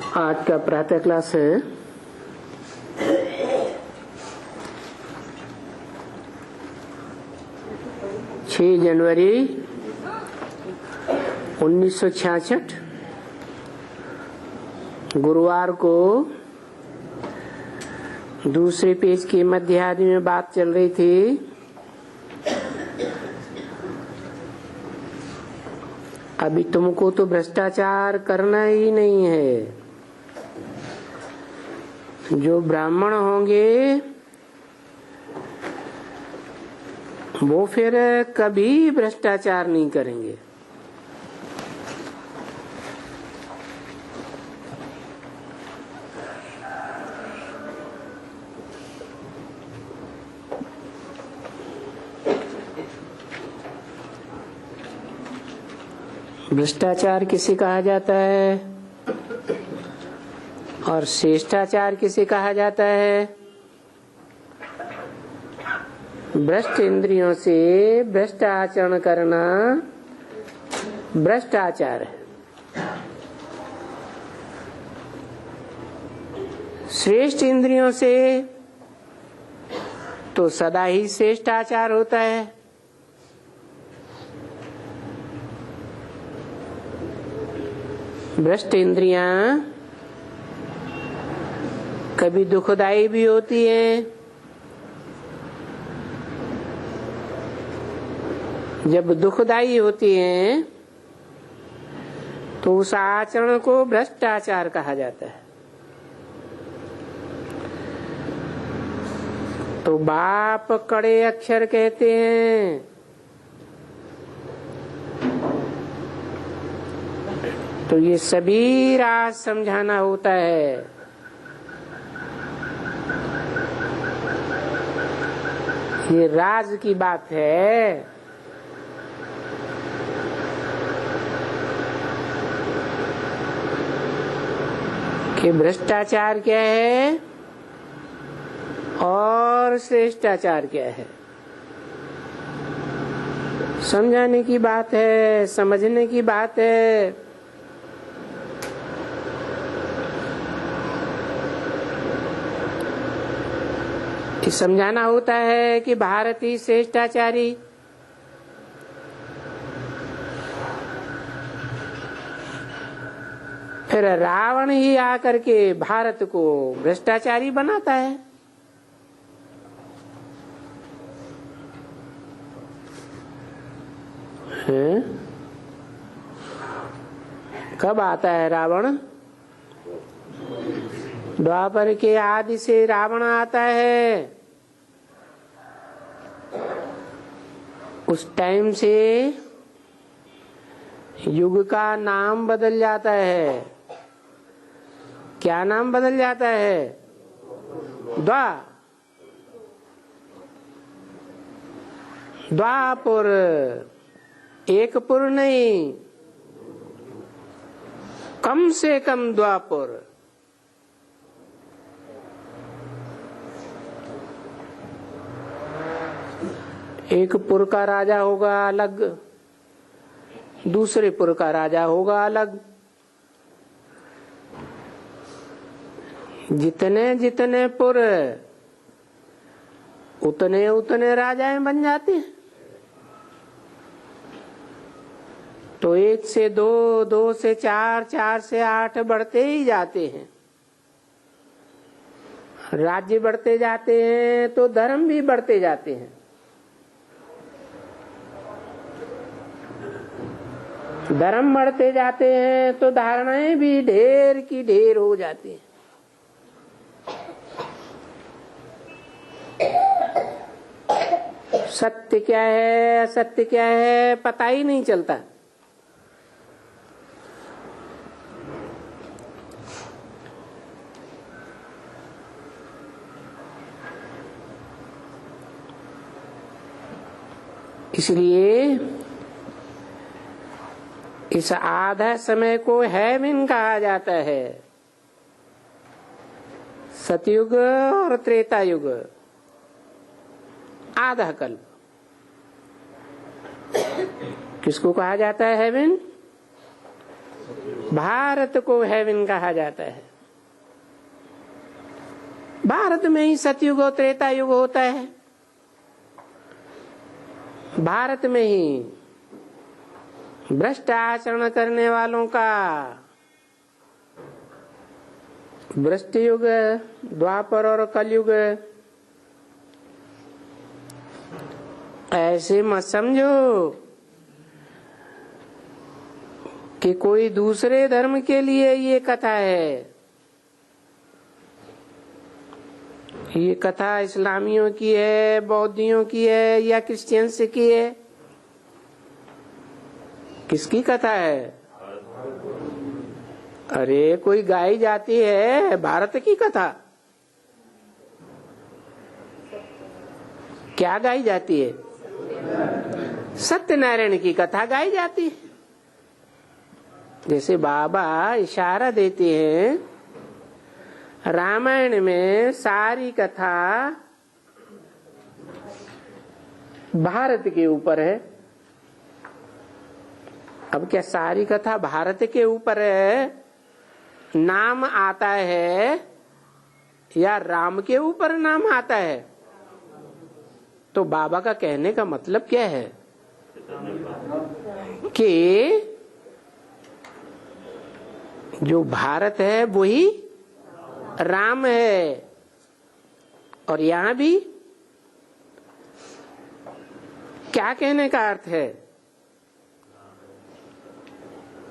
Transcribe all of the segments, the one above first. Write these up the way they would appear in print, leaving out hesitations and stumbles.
आज का प्रातः क्लास है 6 जनवरी 1966 गुरुवार को। दूसरे पेज की मध्य आदि में बात चल रही थी। अभी तुमको तो भ्रष्टाचार करना ही नहीं है। जो ब्राह्मण होंगे वो फिर कभी भ्रष्टाचार नहीं करेंगे। भ्रष्टाचार किसे कहा जाता है और श्रेष्ठाचार किसे कहा जाता है? भ्रष्ट इंद्रियों से भ्रष्ट आचरण करना भ्रष्टाचार है। श्रेष्ठ इंद्रियों से तो सदा ही श्रेष्ठ आचार होता है। भ्रष्ट इंद्रियां कभी दुखदायी भी होती है। जब दुखदायी होती हैं तो उस आचरण को भ्रष्टाचार कहा जाता है। तो बाप कड़े अक्षर कहते हैं। तो ये सभी राज समझाना होता है। ये राज की बात है। कि भ्रष्टाचार क्या है और श्रेष्ठाचार क्या है। समझाने की बात है, समझने की बात है। समझाना होता है कि भारत ही श्रेष्ठाचारी। फिर रावण ही आकर के भारत को भ्रष्टाचारी बनाता है। कब आता है रावण? द्वापर के आदि से रावण आता है। उस टाइम से युग का नाम बदल जाता है। क्या नाम बदल जाता है? द्वापुर। एक पुर नहीं, कम से कम द्वापुर। एक पुर का राजा होगा अलग, दूसरे पुर का राजा होगा अलग। जितने जितने पुर उतने उतने राजाएं बन जाते हैं। तो 1 से 2, 2 से 4, 4 से 8 बढ़ते ही जाते हैं। राज्य बढ़ते जाते हैं तो धर्म भी बढ़ते जाते हैं। धर्म बढ़ते जाते हैं तो धारणाएं भी ढेर की ढेर हो जाती हैं। सत्य क्या है, असत्य क्या है, पता ही नहीं चलता। इसलिए इस आधा समय को हेवन कहा जाता है। सतयुग और त्रेता युग, आधा कल्प। किसको कहा जाता है हेवन? भारत को हेवन कहा जाता है। भारत में ही सतयुग और त्रेता युग होता है। भारत में ही भ्रष्ट आचरण करने वालों का भ्रष्ट युग, द्वापर और कलयुग। ऐसे मत समझो कि कोई दूसरे धर्म के लिए ये कथा है। ये कथा इस्लामियों की है, बौद्धियों की है या क्रिश्चियंस की है? किसकी कथा है? अरे कोई गाई जाती है भारत की कथा। क्या गाई जाती है? सत्यनारायण की कथा गाई जाती है। जैसे बाबा इशारा देते हैं, रामायण में सारी कथा भारत के ऊपर है। अब क्या सारी कथा भारत के ऊपर है? नाम आता है या राम के ऊपर नाम आता है? तो बाबा का कहने का मतलब क्या है कि जो भारत है वही राम है। और यहां भी क्या कहने का अर्थ है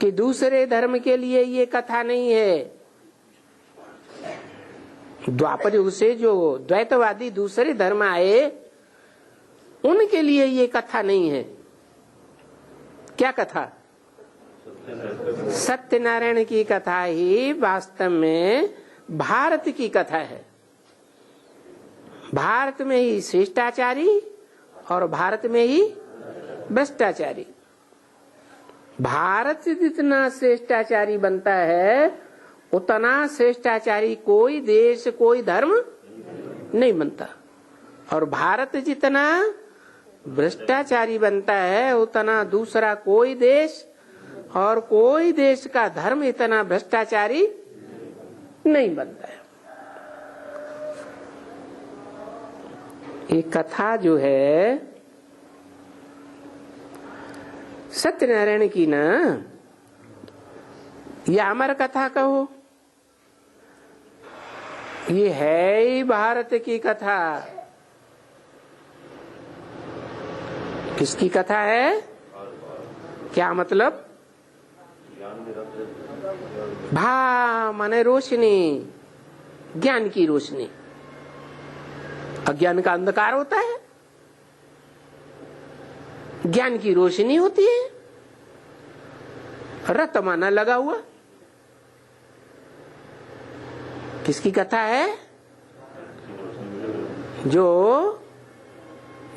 कि दूसरे धर्म के लिए ये कथा नहीं है। द्वापर युग से जो द्वैतवादी दूसरे धर्म आए उनके लिए ये कथा नहीं है। क्या कथा? सत्यनारायण की कथा ही वास्तव में भारत की कथा है। भारत में ही श्रेष्ठाचारी और भारत में ही भ्रष्टाचारी। भारत जितना श्रेष्ठाचारी बनता है उतना श्रेष्ठाचारी कोई देश कोई धर्म नहीं बनता, और भारत जितना भ्रष्टाचारी बनता है उतना दूसरा कोई देश और कोई देश का धर्म इतना भ्रष्टाचारी नहीं बनता है। ये कथा जो है सत्यनारायण की ना, या अमर कथा कहो, ये है ही भारत की कथा। किसकी कथा है? क्या मतलब? भा माने रोशनी, ज्ञान की रोशनी। अज्ञान का अंधकार होता है, ज्ञान की रोशनी होती है। रत माना लगा हुआ। किसकी कथा है? जो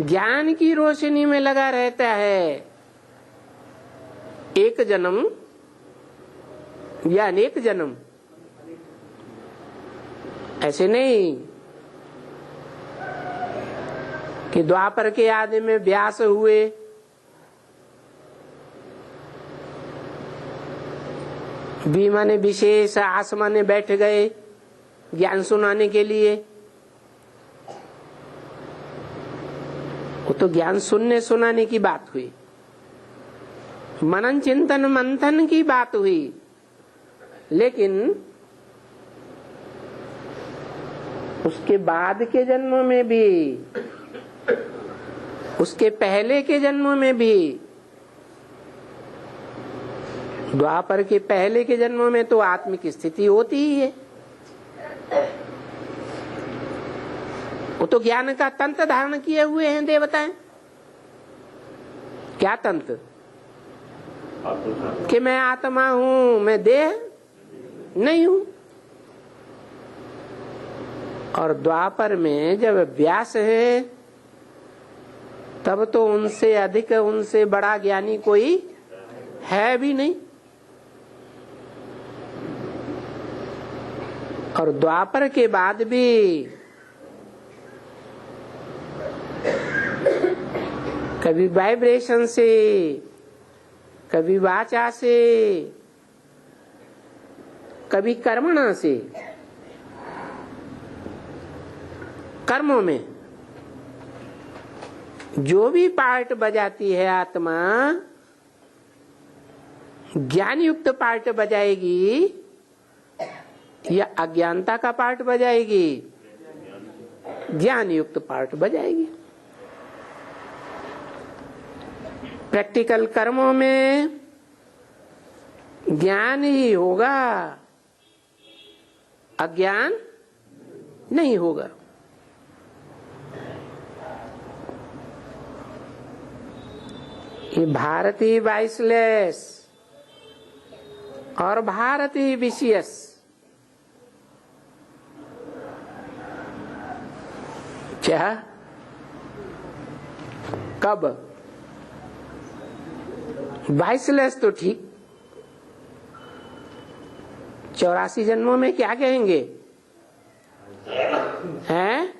ज्ञान की रोशनी में लगा रहता है। एक जन्म या अनेक जन्म, ऐसे नहीं कि द्वापर के आदि में व्यास हुए, बीमा ने विशेष आसमान में बैठ गए ज्ञान सुनाने के लिए। वो तो ज्ञान सुनने सुनाने की बात हुई, मनन चिंतन मंथन की बात हुई। लेकिन उसके बाद के जन्मों में भी, उसके पहले के जन्मों में भी, द्वापर के पहले के जन्मों में तो आत्मिक स्थिति होती ही है। वो तो ज्ञान का तंत्र धारण किए हुए हैं देवताएं। क्या तंत्र? कि मैं आत्मा हूं, मैं देह नहीं हूं। और द्वापर में जब व्यास है तब तो उनसे अधिक, उनसे बड़ा ज्ञानी कोई है भी नहीं। और द्वापर के बाद भी कभी वाइब्रेशन से, कभी वाचा से, कभी कर्मणा से कर्मों में जो भी पार्ट बजाती है आत्मा, ज्ञान युक्त पार्ट बजाएगी या अज्ञानता का पार्ट बजाएगी? ज्ञान युक्त पार्ट बजाएगी। प्रैक्टिकल कर्मों में ज्ञान ही होगा, अज्ञान नहीं होगा। ये भारतीय वाइसलेस और भारतीय विशियस क्या? कब? वाइसलेस तो ठीक, 84 जन्मों में क्या कहेंगे? हैं?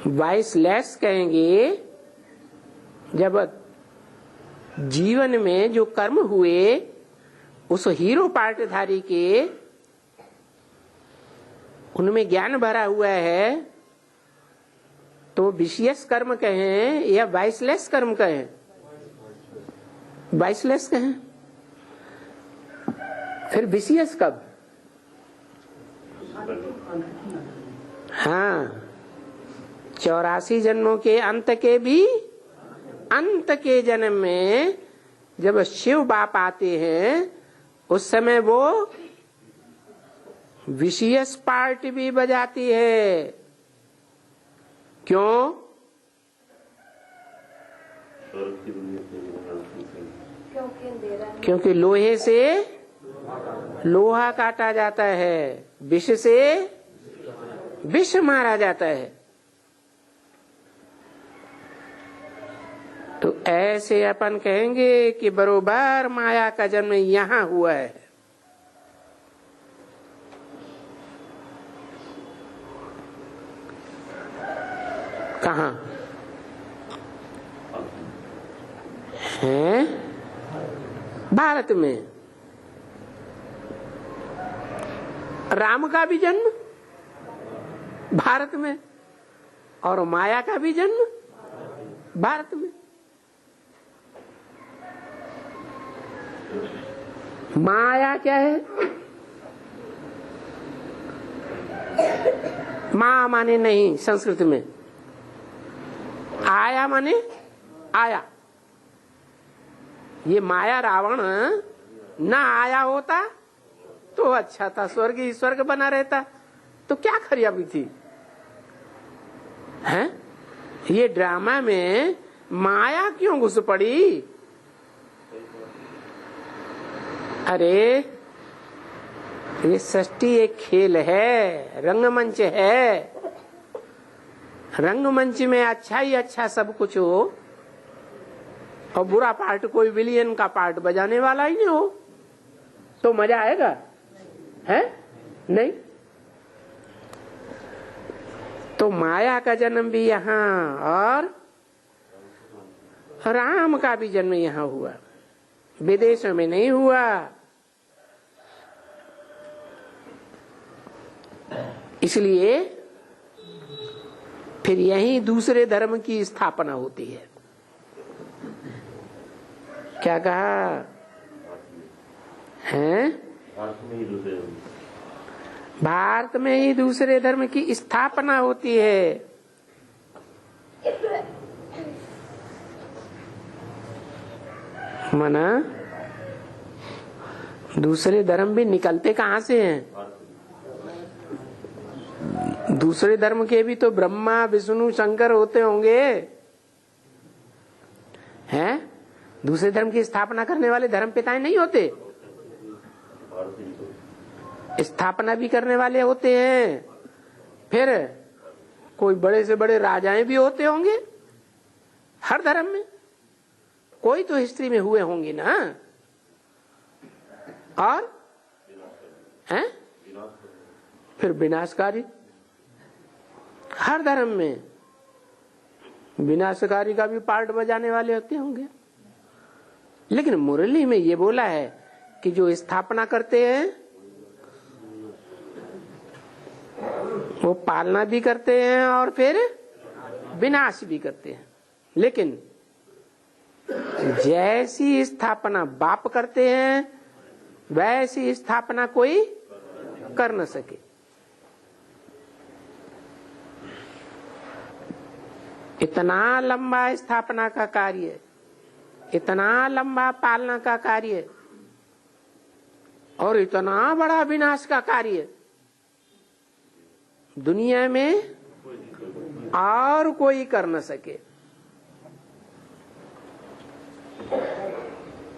वाइसलेस कहेंगे जब जीवन में जो कर्म हुए उस हीरो पार्टधारी के उनमें ज्ञान भरा हुआ है, तो विशियस कर्म कहें या वाइसलेस कर्म कहें? वाइसलेस कहें। फिर विशियस कब? हाँ, 84 जन्मों के अंत के भी अंत के जन्म में जब शिव बाप आते हैं उस समय वो विशियस पार्ट भी बजाती है। क्यों? क्योंकि लोहे से लोहा काटा जाता है, विष से विष मारा जाता है। तो ऐसे अपन कहेंगे कि बरोबर माया का जन्म यहां हुआ है। कहाँ है? भारत में। राम का भी जन्म भारत में और माया का भी जन्म भारत में। माया क्या है? माँ माने नहीं संस्कृत में, आया माने आया। ये माया रावण ना आया होता तो अच्छा था, स्वर्ग ही स्वर्ग बना रहता, तो क्या खराबी थी? हैं? ये ड्रामा में माया क्यों घुस पड़ी? अरे ये सृष्टि एक खेल है, रंगमंच है। रंगमंच में अच्छा ही अच्छा सब कुछ हो और बुरा पार्ट कोई विलियन का पार्ट बजाने वाला ही नहीं हो तो मजा आएगा? है नहीं। तो माया का जन्म भी यहाँ और राम का भी जन्म यहाँ हुआ, विदेशों में नहीं हुआ। इसलिए फिर यही दूसरे धर्म की स्थापना होती है। क्या कहा है? भारत में ही दूसरे धर्म की स्थापना होती है। मना दूसरे धर्म भी निकलते कहाँ से हैं? दूसरे धर्म के भी तो ब्रह्मा विष्णु शंकर होते होंगे, हैं? दूसरे धर्म की स्थापना करने वाले धर्म पिताएं नहीं होते? स्थापना भी करने वाले होते हैं। फिर कोई बड़े से बड़े राजाएं भी होते होंगे हर धर्म में, कोई तो हिस्ट्री में हुए होंगे ना। और हैं? फिर विनाशकारी हर धर्म में विनाशकारी का भी पार्ट बजाने वाले होते होंगे। लेकिन मुरली में ये बोला है कि जो स्थापना करते हैं वो पालना भी करते हैं और फिर विनाश भी करते हैं। लेकिन जैसी स्थापना बाप करते हैं वैसी स्थापना कोई कर न सके। इतना लंबा स्थापना का कार्य, इतना लंबा पालना का कार्य और इतना बड़ा विनाश का कार्य दुनिया में और कोई कर न सके।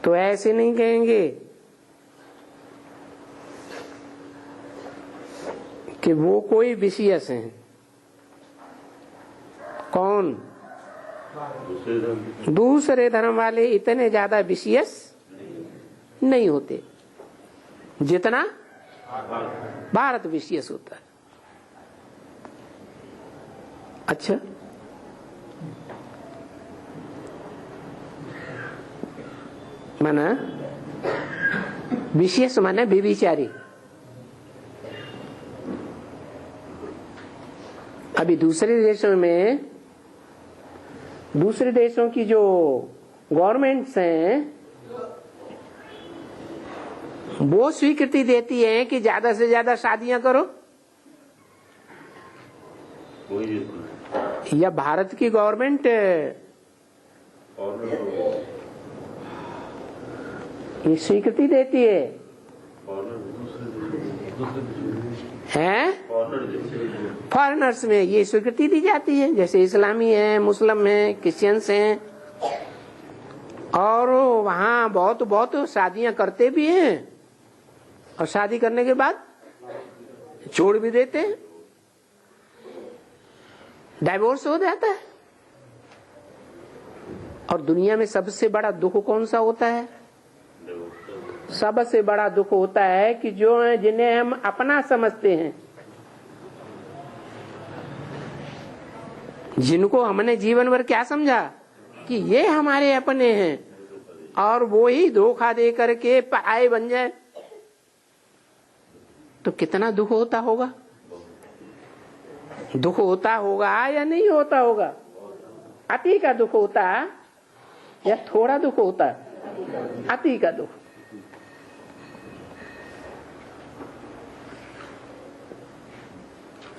तो ऐसे नहीं कहेंगे कि वो कोई विशेष हैं। कौन? दूसरे धर्म वाले इतने ज्यादा विशेष नहीं होते जितना भारत विशेष होता है। अच्छा, माना विशेष माने व्यभिचारी। अभी दूसरे देशों की जो गवर्नमेंट्स हैं वो स्वीकृति देती है कि ज्यादा से ज्यादा शादियां करो, या भारत की गवर्नमेंट ये स्वीकृति देती है फॉरेनर्स में ये स्वीकृति दी जाती है। जैसे इस्लामी है, मुस्लिम है, क्रिश्चियंस हैं, और वहाँ बहुत शादियां करते भी हैं और शादी करने के बाद छोड़ भी देते हैं, डाइवोर्स हो जाता है। और दुनिया में सबसे बड़ा दुख कौन सा होता है? सबसे बड़ा दुख होता है कि जो है जिन्हें हम अपना समझते हैं, जिनको हमने जीवन भर क्या समझा कि ये हमारे अपने हैं, और वो ही धोखा दे करके पराये बन जाए, तो कितना दुख होता होगा? दुख होता होगा या नहीं होता होगा? अति का दुख होता या थोड़ा दुख होता? अति का दुख।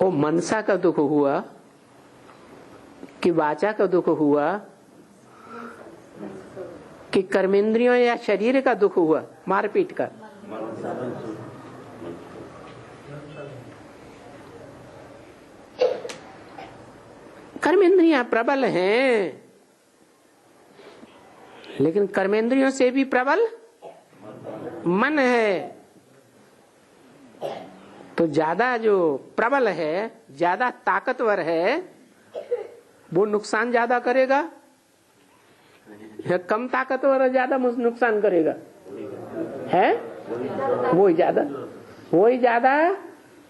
वो मनसा का दुख हुआ कि वाचा का दुख हुआ कि कर्मेंद्रियों या शरीर का दुख हुआ, मारपीट का? कर्मेंद्रियां प्रबल हैं, लेकिन कर्मेंद्रियों से भी प्रबल मन है। तो ज्यादा जो प्रबल है, ज्यादा ताकतवर है, वो नुकसान ज्यादा करेगा या कम ताकतवर ज्यादा नुकसान करेगा? है वही ज्यादा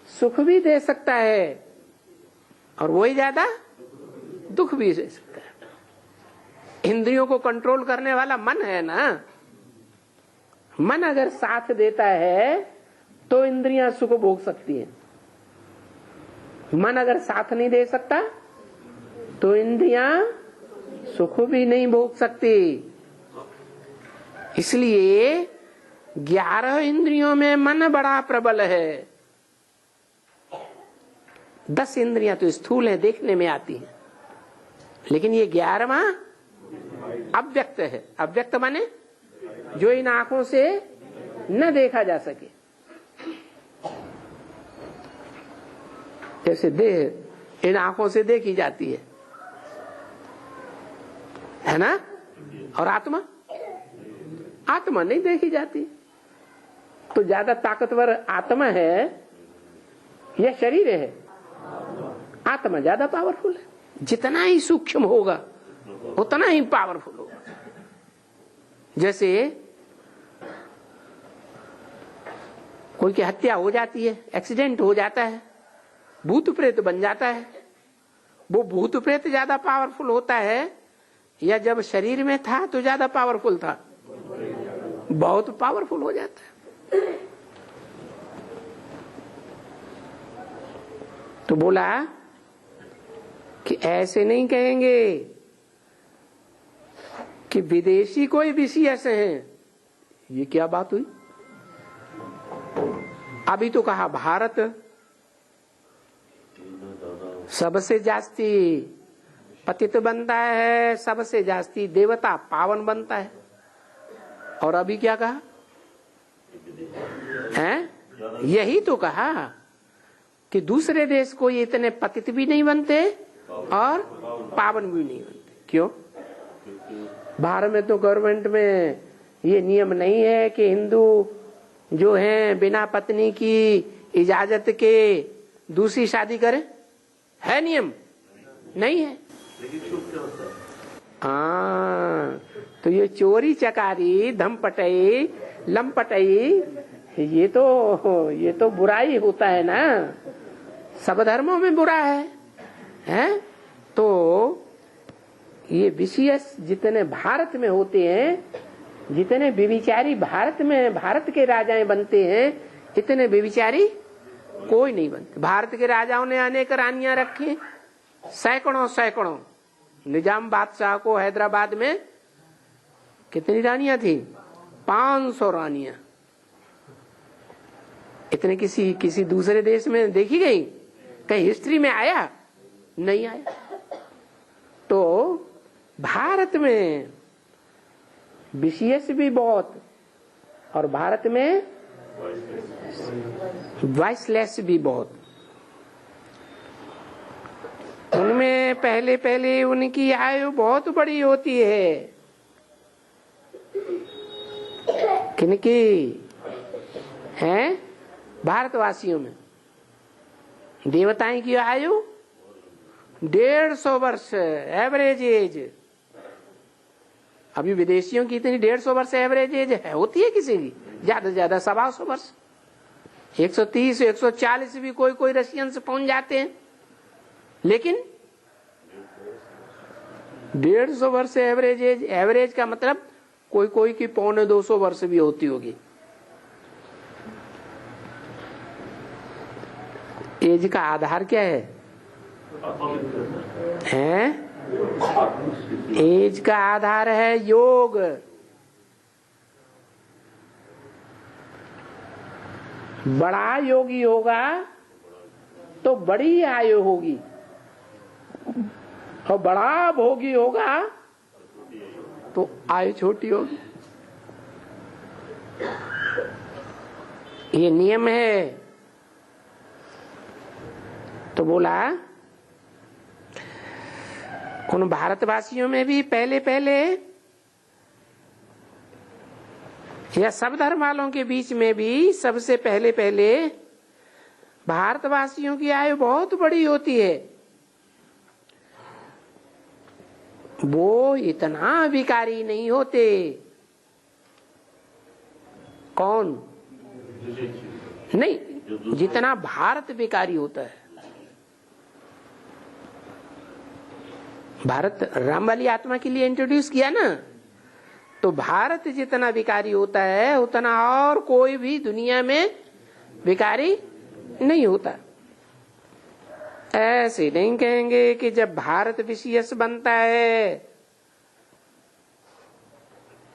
सुख भी दे सकता है और वही ज्यादा दुख भी दे सकता है। इंद्रियों को कंट्रोल करने वाला मन है ना। मन अगर साथ देता है तो इंद्रियां सुख भोग सकती हैं। मन अगर साथ नहीं दे सकता तो इंद्रियां सुख भी नहीं भोग सकती। इसलिए 11 इंद्रियों में मन बड़ा प्रबल है। 10 इंद्रियां तो स्थूल है, देखने में आती हैं, लेकिन ये 11वां अव्यक्त है। अव्यक्त माने जो इन आंखों से न देखा जा सके। जैसे देह इन आंखों से देखी जाती है ना? और आत्मा नहीं देखी जाती। तो ज्यादा ताकतवर आत्मा है या शरीर है? आत्मा ज्यादा पावरफुल है। जितना ही सूक्ष्म होगा उतना ही पावरफुल होगा। जैसे कोई की हत्या हो जाती है, एक्सीडेंट हो जाता है, भूत प्रेत बन जाता है, वो भूत प्रेत ज्यादा पावरफुल होता है या जब शरीर में था तो ज्यादा पावरफुल था? बहुत पावरफुल हो जाता है। तो बोला कि ऐसे नहीं कहेंगे कि विदेशी कोई विशेष हैं। ये क्या बात हुई? अभी तो कहा भारत सबसे जास्ती पतित बनता है, सबसे जास्ती देवता पावन बनता है। और अभी क्या कहा है? यही तो कहा कि दूसरे देश कोई इतने पतित भी नहीं बनते और पावन भी नहीं बनते। क्यों? भारत में तो गवर्नमेंट में ये नियम नहीं है कि हिंदू जो हैं बिना पत्नी की इजाजत के दूसरी शादी करें। है नियम? नहीं है। हाँ, तो ये चोरी चकारी धमपटई लंपटई ये तो बुराई होता है ना। सब धर्मों में बुरा है? तो ये विशेष जितने भारत में होते हैं, जितने व्यभिचारी भारत के राजाएं बनते हैं, इतने व्यभिचारी कोई नहीं बनते। भारत के राजाओं ने अनेक रानियां रखी, सैकड़ों। निजाम बादशाह को हैदराबाद में कितनी रानियां थी? 500 रानियां। इतने किसी दूसरे देश में देखी गई? कहीं हिस्ट्री में आया? नहीं आया। तो भारत में विशेष भी बहुत और भारत में वॉइसलेस भी बहुत। उनमें पहले उनकी आयु बहुत बड़ी होती है। किनकी है? भारतवासियों में। देवताएं की आयु 150 वर्ष एवरेज एज। अभी विदेशियों की इतनी 150 वर्ष एवरेज एज है? होती है किसी की? ज्यादा से ज्यादा 125 वर्ष, 130 140 भी कोई रशियन से पहुंच जाते हैं। लेकिन 150 वर्ष एवरेज एज। एवरेज का मतलब कोई की 125 वर्ष भी होती होगी। एज का आधार क्या है? एज का आधार है योग। बड़ा योगी होगा तो बड़ी आयु होगी, और बड़ा भोगी होगा तो आयु छोटी होगी। ये नियम है। तो बोला उन भारतवासियों में भी पहले या सब धर्म वालों के बीच में भी सबसे पहले भारतवासियों की आयु बहुत बड़ी होती है। वो इतना विकारी नहीं होते। कौन? नहीं, जितना भारत विकारी होता है। भारत राम वाली आत्मा के लिए इंट्रोड्यूस किया ना, तो भारत जितना विकारी होता है उतना और कोई भी दुनिया में विकारी नहीं होता। ऐसे नहीं कहेंगे कि जब भारत विशेष बनता है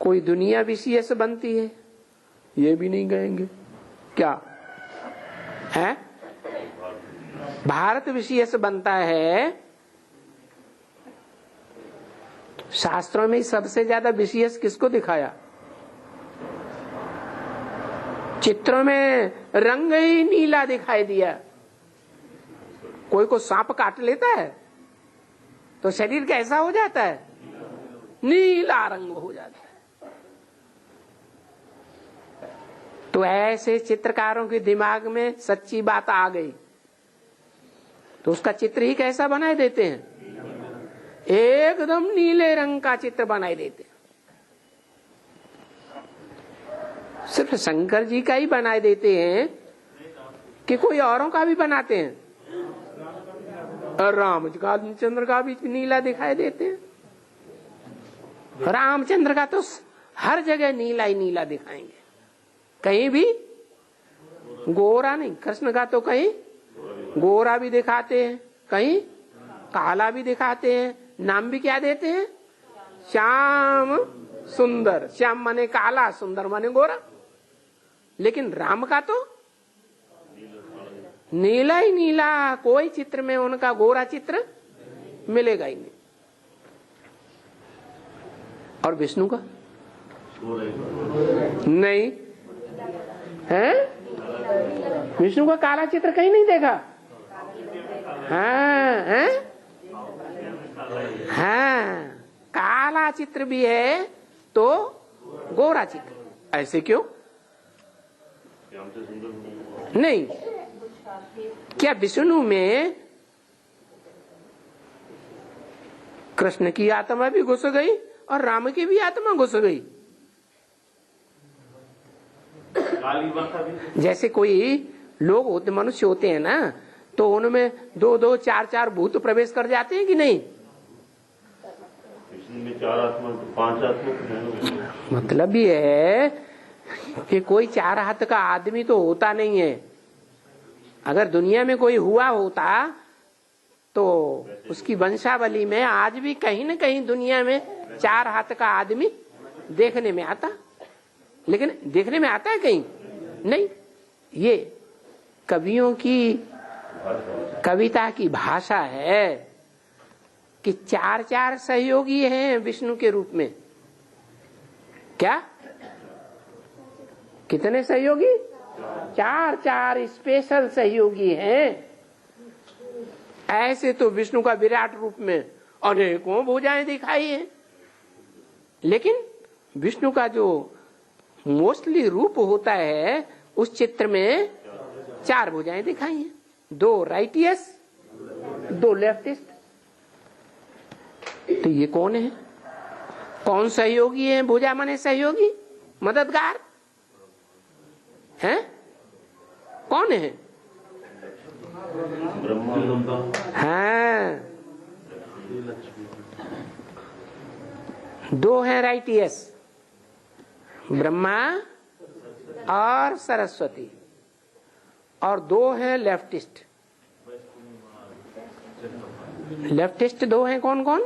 कोई दुनिया विशेष बनती है। ये भी नहीं कहेंगे। क्या है? भारत विशेष बनता है। शास्त्रों में सबसे ज्यादा विशेष किसको दिखाया? चित्रों में रंग ही नीला दिखाई दिया। कोई को सांप काट लेता है तो शरीर कैसा हो जाता है? नीला रंग हो जाता है। तो ऐसे चित्रकारों के दिमाग में सच्ची बात आ गई तो उसका चित्र ही कैसा बनाए देते हैं? एकदम नीले रंग का चित्र बनाए देते। सिर्फ शंकर जी का ही बनाए देते हैं कि कोई औरों का भी बनाते हैं? और रामचंद्र का भी नीला दिखाई देते हैं। रामचंद्र का तो हर जगह नीला ही नीला दिखाएंगे, कहीं भी गोरा नहीं। कृष्ण का तो कहीं गोरा भी दिखाते हैं, कहीं काला भी दिखाते हैं, नाम भी क्या देते हैं? श्याम सुंदर। श्याम माने काला, सुंदर माने गोरा। लेकिन राम का तो नीला ही नीला, कोई चित्र में उनका गोरा चित्र मिलेगा ही नहीं। और विष्णु का नहीं है, विष्णु का काला चित्र कहीं नहीं देखा। हाँ है, हाँ काला चित्र भी है तो गोरा चित्र, ऐसे क्यों? नहीं, क्या विष्णु में कृष्ण की आत्मा भी घुस गई और राम की भी आत्मा घुस गई? जैसे कोई लोग होते, मनुष्य होते हैं ना, तो उनमें 2-2, 4-4 भूत प्रवेश कर जाते हैं कि नहीं? में 4 आत्मा तो 5 आत्मा। मतलब ये है कि कोई 4 हाथ का आदमी तो होता नहीं है। अगर दुनिया में कोई हुआ होता तो उसकी वंशावली में आज भी कहीं न कहीं दुनिया में 4 हाथ का आदमी देखने में आता। लेकिन देखने में आता है कहीं नहीं। ये कवियों की कविता की भाषा है कि 4-4 सहयोगी हैं विष्णु के रूप में। क्या कितने सहयोगी? 4-4 स्पेशल सहयोगी हैं। ऐसे तो विष्णु का विराट रूप में अनेकों भुजाएं दिखाई हैं, लेकिन विष्णु का जो मोस्टली रूप होता है उस चित्र में 4 भुजाएं दिखाई हैं, 2 राइटियस, 2 लेफ्टिस्ट। तो ये कौन है? कौन सहयोगी है? भुजा माने सहयोगी, मददगार हैं? कौन है? हाँ, 2 हैं राइटियस, ब्रह्मा और सरस्वती, और 2 हैं लेफ्टिस्ट। लेफ्टिस्ट 2 हैं, कौन कौन?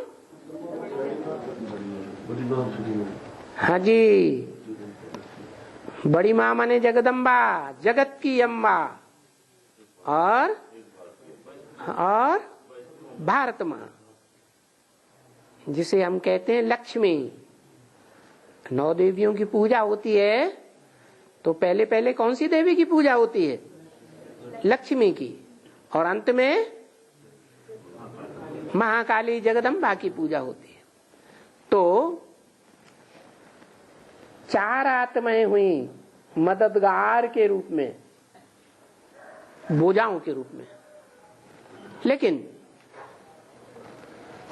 हाँ जी, बड़ी माँ माने जगदम्बा, जगत की अम्बा, और भारत माँ जिसे हम कहते हैं लक्ष्मी। 9 देवियों की पूजा होती है तो पहले पहले कौन सी देवी की पूजा होती है? लक्ष्मी की, और अंत में महाकाली जगदम्बा की पूजा होती है। तो 4 आत्माएं हुई मददगार के रूप में, भुजाओं के रूप में। लेकिन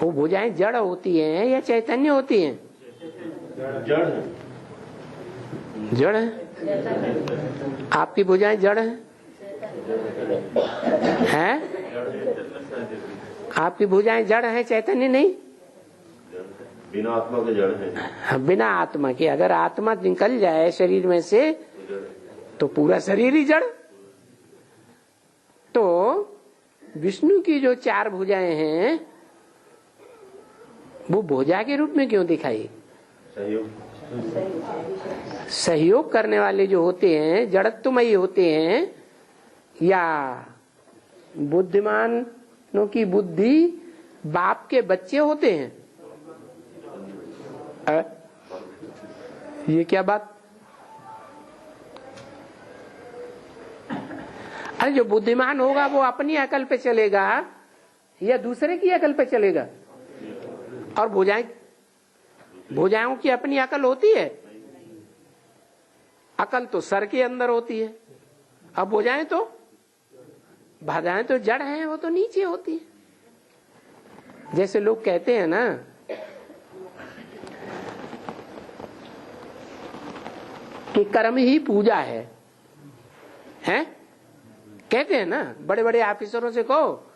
वो भुजाएं जड़ होती हैं या चैतन्य होती हैं? जड़ है। जड़ है। आपकी भुजाएं जड़ हैं? आपकी भुजाएं जड़ हैं, चैतन्य नहीं? बिना आत्मा के जड़ है। बिना आत्मा के। अगर आत्मा निकल जाए शरीर में से तो पूरा शरीर ही जड़। तो विष्णु की जो 4 भुजाएं हैं वो भुजा के रूप में क्यों दिखाई? सहयोग करने वाले जो होते हैं जड़त्वमयी होते हैं, या बुद्धिमानों की बुद्धि बाप के बच्चे होते हैं? ये क्या बात? अरे जो बुद्धिमान होगा वो अपनी अकल पे चलेगा या दूसरे की अकल पे चलेगा? और भुजाओं की अपनी अकल होती है? अकल तो सर के अंदर होती है। अब भुजाएं तो जड़ हैं, वो तो नीचे होती है। जैसे लोग कहते हैं ना कि कर्म ही पूजा है, हैं? कहते हैं ना, बड़े बड़े ऑफिसरों से कहो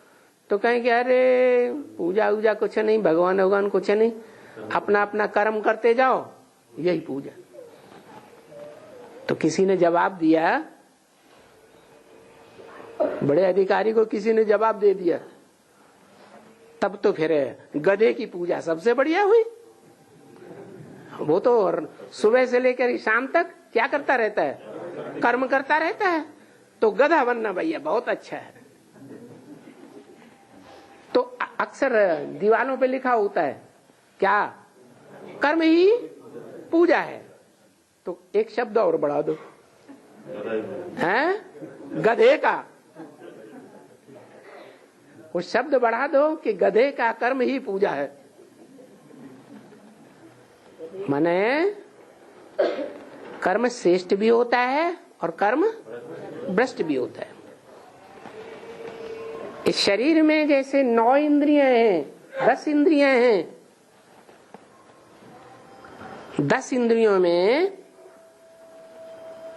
तो कहेंगे अरे पूजा वूजा कुछ नहीं, भगवान कुछ नहीं, अपना अपना कर्म करते जाओ, यही पूजा। तो किसी ने जवाब दिया बड़े अधिकारी को किसी ने जवाब दे दिया, तब तो फिर गधे की पूजा सबसे बढ़िया हुई। वो तो सुबह से लेकर शाम तक क्या करता रहता है, कर्म करता रहता है। तो गधा बनना भैया बहुत अच्छा है। तो अक्सर दीवालों पे लिखा होता है क्या, कर्म ही पूजा है। तो एक शब्द और बढ़ा दो, हैं, गधे का। वो शब्द बढ़ा दो कि गधे का कर्म ही पूजा है। माने कर्म श्रेष्ठ भी होता है और कर्म भ्रष्ट भी होता है। इस शरीर में जैसे 9 इंद्रियां हैं, 10 इंद्रियां हैं। 10 इंद्रियों में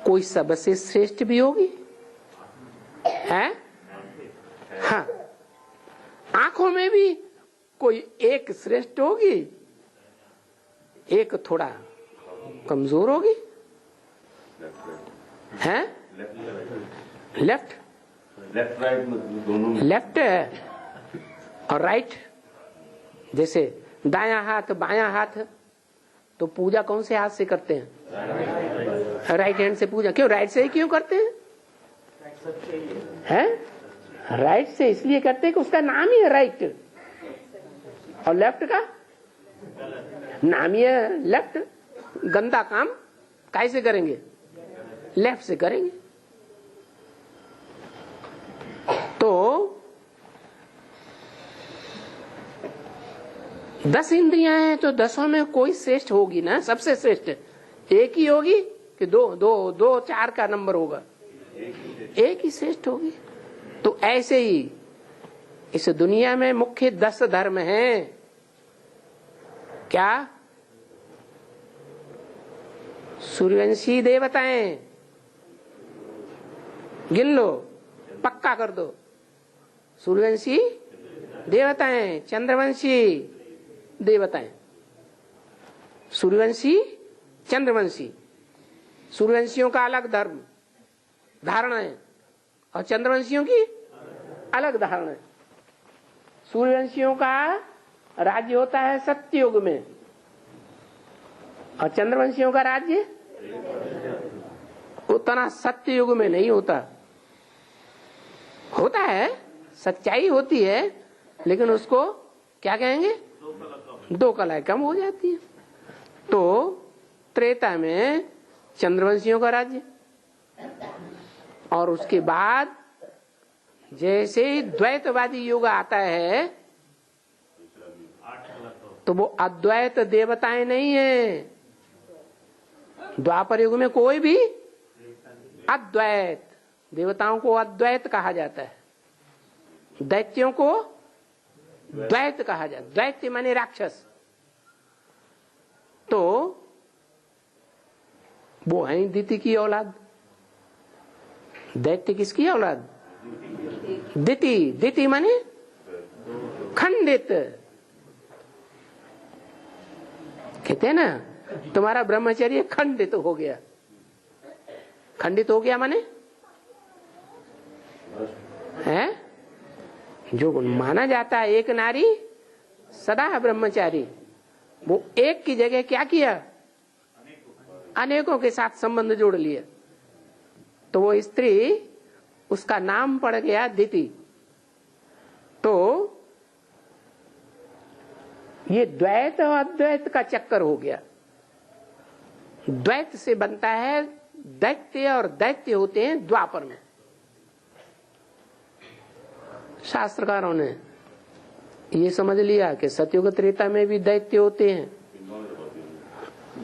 कोई सबसे श्रेष्ठ भी होगी, है? हाँ। आंखों में भी कोई एक श्रेष्ठ होगी, एक थोड़ा कमजोर होगी, है? लेफ्ट राइट दोनों, लेफ्ट और राइट। जैसे दायां हाथ बायां हाथ, तो पूजा कौन से हाथ से करते हैं? राइट हैंड से पूजा। क्यों राइट से ही क्यों करते हैं? राइट से इसलिए करते हैं कि उसका नाम ही है राइट, और लेफ्ट का नाम ही है लेफ्ट। गंदा काम कैसे करेंगे? लेफ्ट से करेंगे। तो 10 इंद्रियां हैं, तो 10 में कोई श्रेष्ठ होगी ना, सबसे श्रेष्ठ एक ही होगी कि दो 4 का नंबर होगा? एक ही श्रेष्ठ होगी। तो ऐसे ही इस दुनिया में मुख्य 10 धर्म हैं। क्या? सूर्यवंशी देवताएं, गिन लो, पक्का कर दो। सूर्यवंशी देवताएं, चंद्रवंशी देवताएं। सूर्यवंशी, चंद्रवंशी। सूर्यवंशियों का अलग धर्म धारणा है और चंद्रवंशियों की अलग धारणा है। सूर्यवंशियों का राज्य होता है सत्ययुग में, और चंद्रवंशियों का राज्य उतना सत्ययुग में नहीं होता। होता है, सच्चाई होती है, लेकिन उसको क्या कहेंगे, 2 कलाएं कम हो जाती है। तो त्रेता में चंद्रवंशियों का राज्य, और उसके बाद जैसे ही द्वैतवादी युग आता है, तो वो अद्वैत देवताएं नहीं है। द्वापर युग में कोई भी अद्वैत, देवताओं को अद्वैत कहा जाता है, दैत्यों को द्वैत कहा जाता है। दैत्य माने राक्षस। तो वो है दिति की औलाद। दैत्य किसकी औलाद? दिति। दिति माने खंडित। कहते हैं ना, तुम्हारा ब्रह्मचर्य खंडित हो गया। खंडित हो गया माने है जो माना जाता है एक नारी सदा ब्रह्मचारी, वो एक की जगह क्या किया, अनेकों के साथ संबंध जोड़ लिया। तो वो स्त्री, उसका नाम पड़ गया दिति। तो ये द्वैत और अद्वैत का चक्कर हो गया। द्वैत से बनता है दैत्य, और दैत्य होते हैं द्वापर में। शास्त्रकारों ने ये समझ लिया कि सतयुग त्रेता में भी दैत्य होते हैं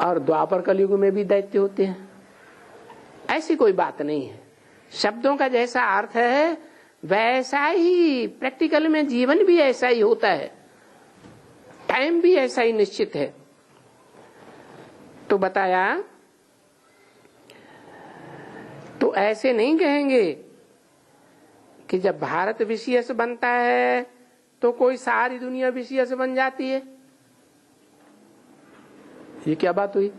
और द्वापर कलयुग में भी दैत्य होते हैं। ऐसी कोई बात नहीं है। शब्दों का जैसा अर्थ है वैसा ही प्रैक्टिकल में जीवन भी ऐसा ही होता है, टाइम भी ऐसा ही निश्चित है। तो बताया, तो ऐसे नहीं कहेंगे कि जब भारत विषयस बनता है तो कोई सारी दुनिया विषयस बन जाती है। ये क्या बात हुई?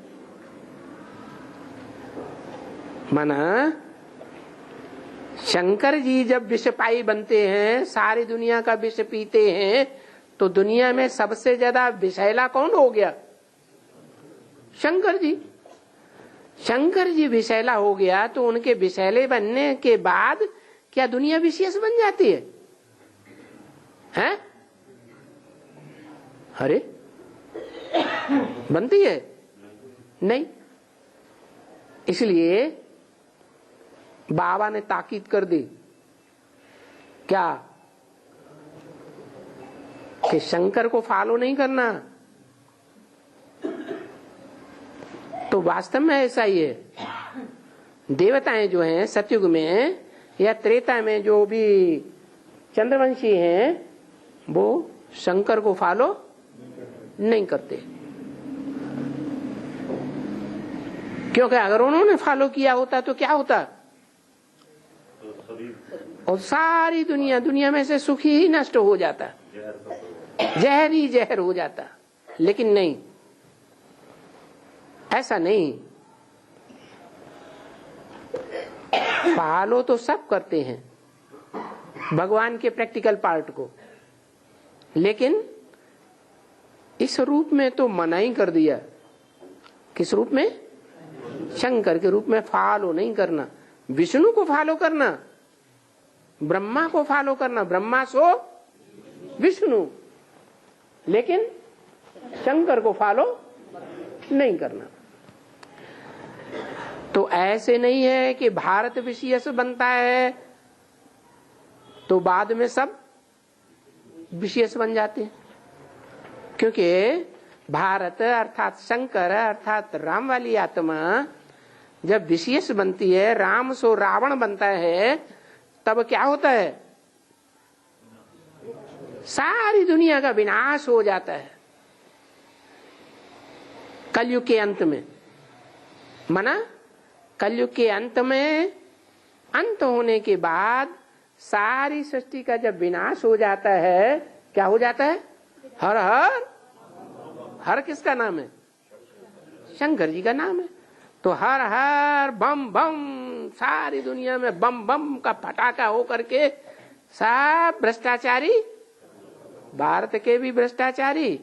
माना शंकर जी जब विषपाई बनते हैं, सारी दुनिया का विष पीते हैं, तो दुनिया में सबसे ज्यादा विषैला कौन हो गया? शंकर जी। शंकर जी विषैला हो गया तो उनके विषैले बनने के बाद क्या दुनिया विशेष बन जाती है? हैं? अरे बनती है नहीं। इसलिए बाबा ने ताकीद कर दी क्या कि शंकर को फॉलो नहीं करना। तो वास्तव में ऐसा ही है, देवताएं जो हैं सतयुग में या त्रेता में जो भी चंद्रवंशी हैं वो शंकर को फॉलो नहीं करते, क्योंकि अगर उन्होंने फॉलो किया होता तो क्या होता? और सारी दुनिया में से सुखी ही नष्ट हो जाता, जहर ही जहर हो जाता। लेकिन नहीं, ऐसा नहीं। फॉलो तो सब करते हैं भगवान के प्रैक्टिकल पार्ट को, लेकिन इस रूप में तो मना ही कर दिया। किस रूप में? शंकर के रूप में फॉलो नहीं करना, विष्णु को फॉलो करना, ब्रह्मा को फॉलो करना, ब्रह्मा सो विष्णु, लेकिन शंकर को फॉलो नहीं करना। तो ऐसे नहीं है कि भारत विशेष बनता है तो बाद में सब विशेष बन जाते हैं, क्योंकि भारत अर्थात शंकर अर्थात राम वाली आत्मा जब विशेष बनती है, राम सो रावण बनता है, तब क्या होता है? सारी दुनिया का विनाश हो जाता है कलयुग के अंत में। माना कलयुग के अंत में, अंत होने के बाद सारी सृष्टि का जब विनाश हो जाता है, क्या हो जाता है? हर हर हर किसका नाम है? शंकर जी का नाम है। तो हर हर बम बम, सारी दुनिया में बम बम का पटाखा हो करके सब भ्रष्टाचारी, भारत के भी भ्रष्टाचारी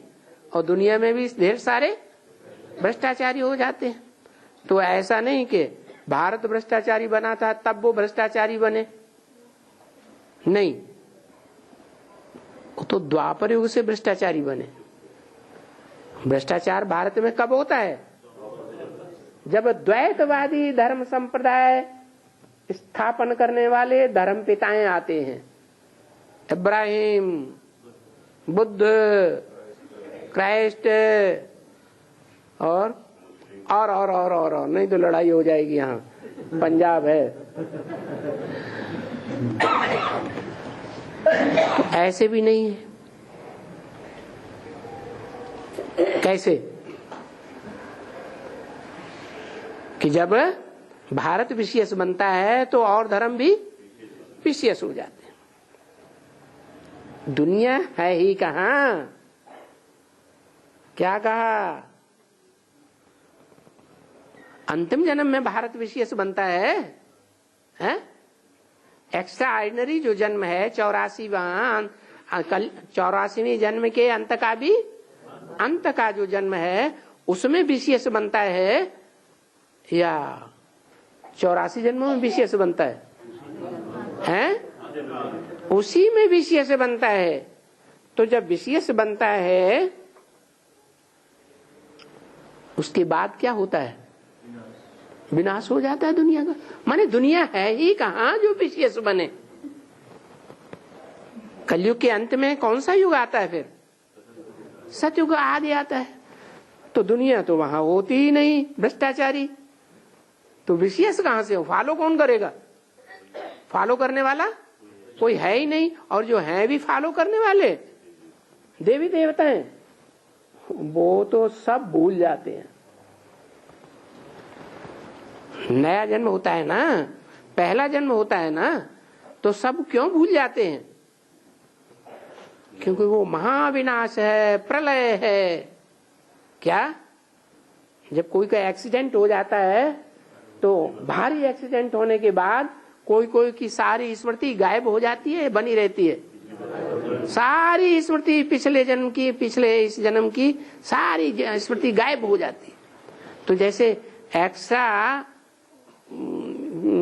और दुनिया में भी ढेर सारे भ्रष्टाचारी हो जाते हैं। तो ऐसा नहीं कि भारत भ्रष्टाचारी बना था तब वो भ्रष्टाचारी बने, नहीं, वो तो द्वापर युग से भ्रष्टाचारी बने। भ्रष्टाचार भारत में कब होता है? जब द्वैतवादी धर्म संप्रदाय स्थापन करने वाले धर्म पिताएं आते हैं, इब्राहिम, बुद्ध, क्राइस्ट और नहीं तो लड़ाई हो जाएगी। यहाँ पंजाब है। तो ऐसे भी नहीं है। कैसे? कि जब भारत विशेष बनता है तो और धर्म भी विशेष हो जाते हैं। दुनिया है ही कहाँ? क्या कहा? अंतिम जन्म में भारत विशेष बनता है, हैं? एक्स्ट्रा ऑर्डिनरी जो जन्म है 84वें जन्म के अंत का भी, अंत का जो जन्म है उसमें विशेष बनता है, या 84 जन्मों में विशेष बनता है, हैं? उसी में विशेष बनता है। तो जब विशेष बनता है उसके बाद क्या होता है? विनाश हो जाता है दुनिया का। माने दुनिया है ही कहाँ जो विशेष बने। कलयुग के अंत में कौन सा युग आता है? फिर सतयुग आदि आता है। तो दुनिया तो वहां होती ही नहीं, भ्रष्टाचारी। तो विशेष कहां से हो? फॉलो कौन करेगा? फॉलो करने वाला कोई है ही नहीं। और जो है भी फॉलो करने वाले देवी देवता हैं, वो तो सब भूल जाते हैं। नया जन्म होता है ना, पहला जन्म होता है ना, तो सब क्यों भूल जाते हैं? क्योंकि वो महाविनाश है, प्रलय है। क्या? जब कोई का एक्सीडेंट हो जाता है तो भारी एक्सीडेंट होने के बाद कोई कोई की सारी स्मृति गायब हो जाती है, बनी रहती है। सारी स्मृति पिछले जन्म की, पिछले इस जन्म की सारी स्मृति गायब हो जाती है। तो जैसे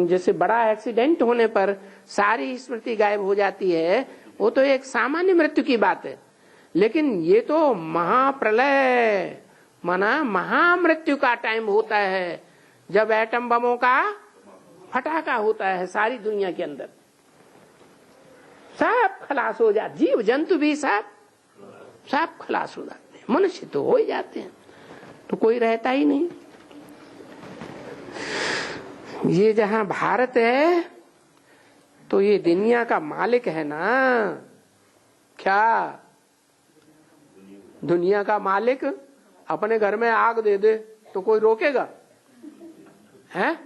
जैसे बड़ा एक्सीडेंट होने पर सारी स्मृति गायब हो जाती है, वो तो एक सामान्य मृत्यु की बात है। लेकिन ये तो महाप्रलय माना महामृत्यु का टाइम होता है, जब एटम बमों का फटाका होता है सारी दुनिया के अंदर, सब खलास हो जाते, जीव जंतु भी सब खलास हो जाते हैं, मनुष्य तो हो ही जाते हैं, तो कोई रहता ही नहीं। ये जहां भारत है तो ये दुनिया का मालिक है ना। क्या दुनिया का मालिक अपने घर में आग दे दे तो कोई रोकेगा? है?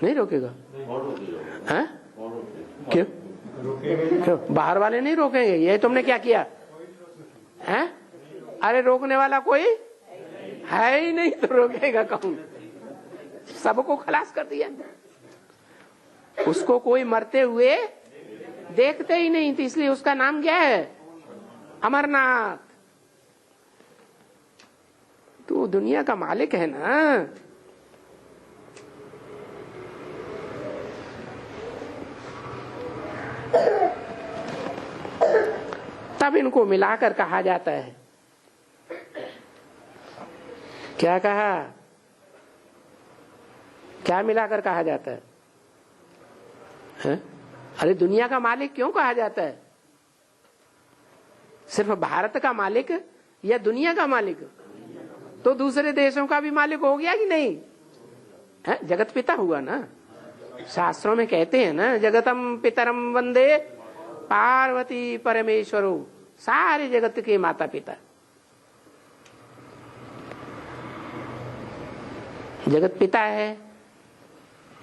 नहीं रोकेगा। हैं? क्यों? क्यों? बाहर वाले नहीं रोकेंगे? ये तुमने क्या किया है? अरे रोकने वाला कोई है ही नहीं, तो रोकेगा कौन? सबको खलास कर दिया। उसको कोई मरते हुए देखते ही नहीं, तो इसलिए उसका नाम क्या है? अमरनाथ। तो दुनिया का मालिक है ना। तब इनको मिलाकर कहा जाता है। क्या कहा? क्या मिलाकर कहा जाता है? अरे दुनिया का मालिक क्यों कहा जाता है? सिर्फ भारत का मालिक या दुनिया का मालिक? तो दूसरे देशों का भी मालिक हो गया कि नहीं? है? जगत पिता हुआ ना। शास्त्रों में कहते हैं ना, जगतम पितरम वंदे पार्वती परमेश्वरो, सारे जगत के माता पिता। जगत पिता है।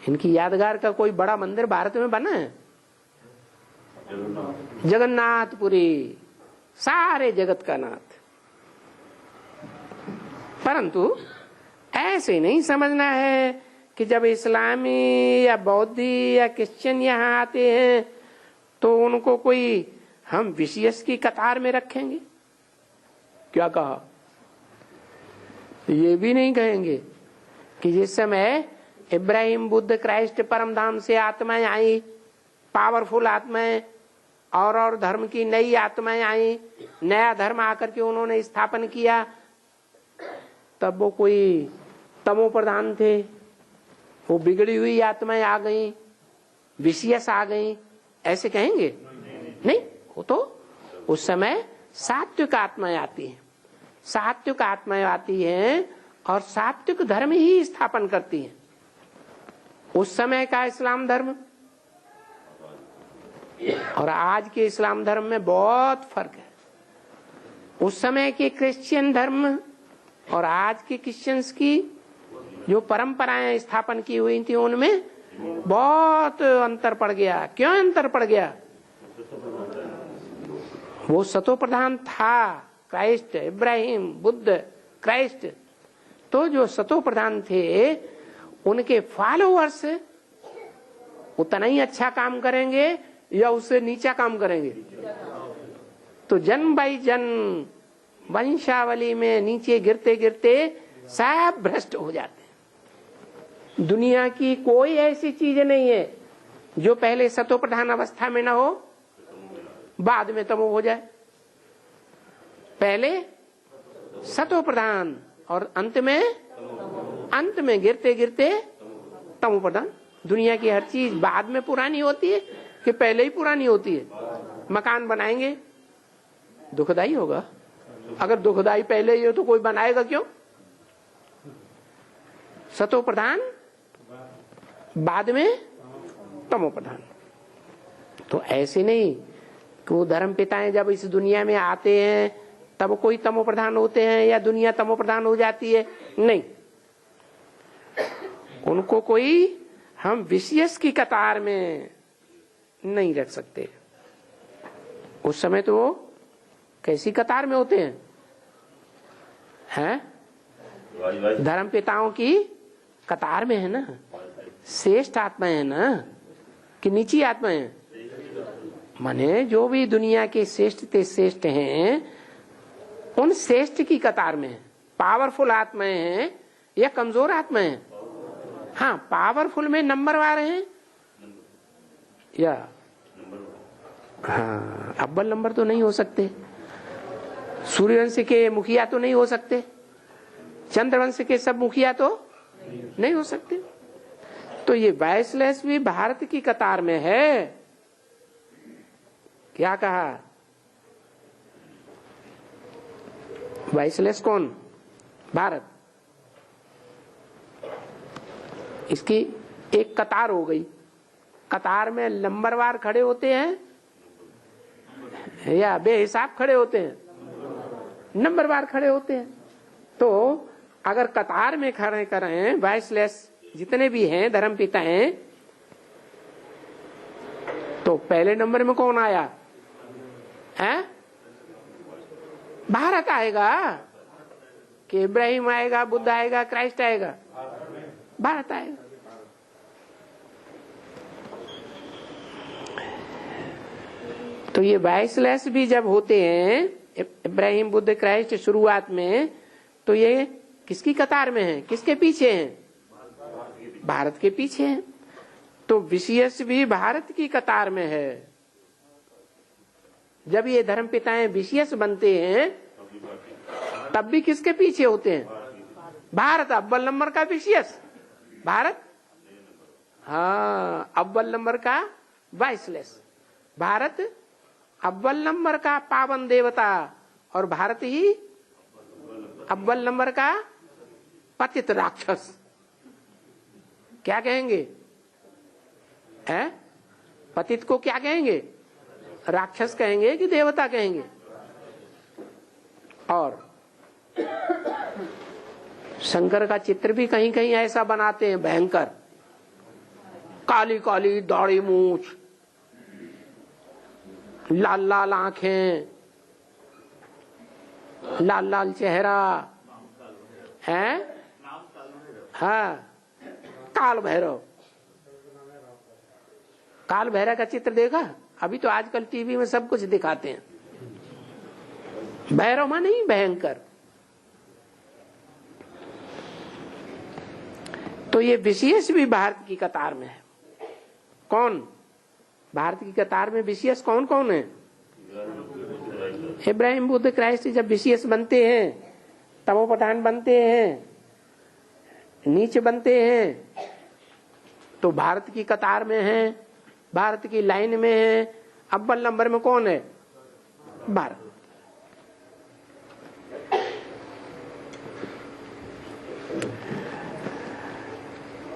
इनकी यादगार का कोई बड़ा मंदिर भारत में बना है? जगन्नाथपुरी, सारे जगत का नाथ। परंतु ऐसे नहीं समझना है कि जब इस्लामी या बौद्धि या क्रिश्चियन यहाँ आते हैं तो उनको कोई हम विशेष की कतार में रखेंगे। क्या कहा? ये भी नहीं कहेंगे कि जिस समय इब्राहिम, बुद्ध, क्राइस्ट, परमधाम से आत्माएं आई, पावरफुल आत्माएं, और धर्म की नई आत्माएं आई, नया धर्म आकर के उन्होंने स्थापन किया, तब वो कोई तमो प्रधान थे, वो बिगड़ी हुई आत्माएं आ गई, विशेष आ गई, ऐसे कहेंगे? नहीं, वो तो उस समय सात्विक आत्माएं आती हैं। सात्विक आत्माएं आती हैं और सात्विक धर्म ही स्थापन करती हैं। उस समय का इस्लाम धर्म और आज के इस्लाम धर्म में बहुत फर्क है। उस समय के क्रिश्चियन धर्म और आज के क्रिश्चियंस की जो परंपराएं स्थापन की हुई थी, उनमें बहुत अंतर पड़ गया। क्यों अंतर पड़ गया? वो सतो प्रधान था, क्राइस्ट, इब्राहिम, बुद्ध, क्राइस्ट। तो जो सतो प्रधान थे उनके फॉलोअर्स उतना ही अच्छा काम करेंगे या उससे नीचा काम करेंगे? तो जन्म बाई जन्म वंशावली में नीचे गिरते गिरते सब भ्रष्ट हो जाते हैं। दुनिया की कोई ऐसी चीज नहीं है जो पहले सतो प्रधान अवस्था में न हो, बाद में तमो हो जाए। पहले सतो प्रधान और अंत में गिरते गिरते तमो प्रधान। दुनिया की हर चीज बाद में पुरानी होती है कि पहले ही पुरानी होती है? मकान बनाएंगे, दुखदाई होगा। अगर दुखदाई पहले ही हो तो कोई बनाएगा क्यों? सतो प्रधान, बाद में तमो प्रधान। तो ऐसे नहीं कि वो धर्म पिताएं जब इस दुनिया में आते हैं तब कोई तमो प्रधान होते हैं या दुनिया तमो प्रधान हो जाती है। नहीं, उनको कोई हम विशेष की कतार में नहीं रख सकते। उस समय तो वो कैसी कतार में होते हैं? हैं? धर्म पिताओं की कतार में है ना। श्रेष्ठ आत्मा है ना कि नीची आत्मा है? माने जो भी दुनिया के श्रेष्ठ ते श्रेष्ठ हैं उन श्रेष्ठ की कतार में पावरफुल आत्माएं हैं या कमजोर आत्माएं हैं? हाँ, पावरफुल में नंबरवार हैं या हाँ, अव्वल नंबर तो नहीं हो सकते। सूर्यवंश के मुखिया तो नहीं हो सकते, चंद्रवंश के सब मुखिया तो नहीं हो सकते। तो ये वाइसलेस भी भारत की कतार में है। क्या कहा? वाइसलेस कौन? भारत। इसकी एक कतार हो गई। कतार में नंबरवार खड़े होते हैं या बेहिसाब खड़े होते हैं? नंबरवार खड़े होते हैं। तो अगर कतार में खड़े करें वाइसलेस जितने भी हैं धर्म पिता हैं, तो पहले नंबर में कौन आया है? भारत आएगा कि इब्राहिम आएगा, बुद्ध आएगा, क्राइस्ट आएगा? भारत आएगा। तो ये वाइसलेस भी जब होते हैं इब्राहिम, बुद्ध, क्राइस्ट शुरुआत में, तो ये किसकी कतार में है? किसके पीछे हैं? भारत के पीछे हैं। तो विशियस भी भारत की कतार में है। जब ये धर्म पिताएं विशियस बनते हैं तब भी किसके पीछे होते हैं? भारत अव्वल नंबर का विशियस भारत, हाँ, अव्वल नंबर का वाइसलेस भारत, अव्वल नंबर का पावन देवता, और भारत ही अव्वल नंबर का पतित राक्षस। क्या कहेंगे? है? पतित को क्या कहेंगे? राक्षस कहेंगे कि देवता कहेंगे? और शंकर का चित्र भी कहीं कहीं ऐसा बनाते हैं भयंकर, काली काली दाढ़ी मूछ, लाल लाल आंखें, लाल लाल चेहरा है। हाँ, काल भैरव। काल भैरव का चित्र देखा? अभी तो आजकल टीवी में सब कुछ दिखाते हैं। भैरव मां नहीं, भयंकर। तो ये विशेष भी भारत की कतार में है। कौन? भारत की कतार में विशेष कौन कौन है? इब्राहिम, बुद्ध, क्राइस्ट जब विशेष बनते हैं, तमोप्रधान बनते हैं, नीच बनते हैं, तो भारत की कतार में है, भारत की लाइन में है। अव्वल नंबर में कौन है? भारत।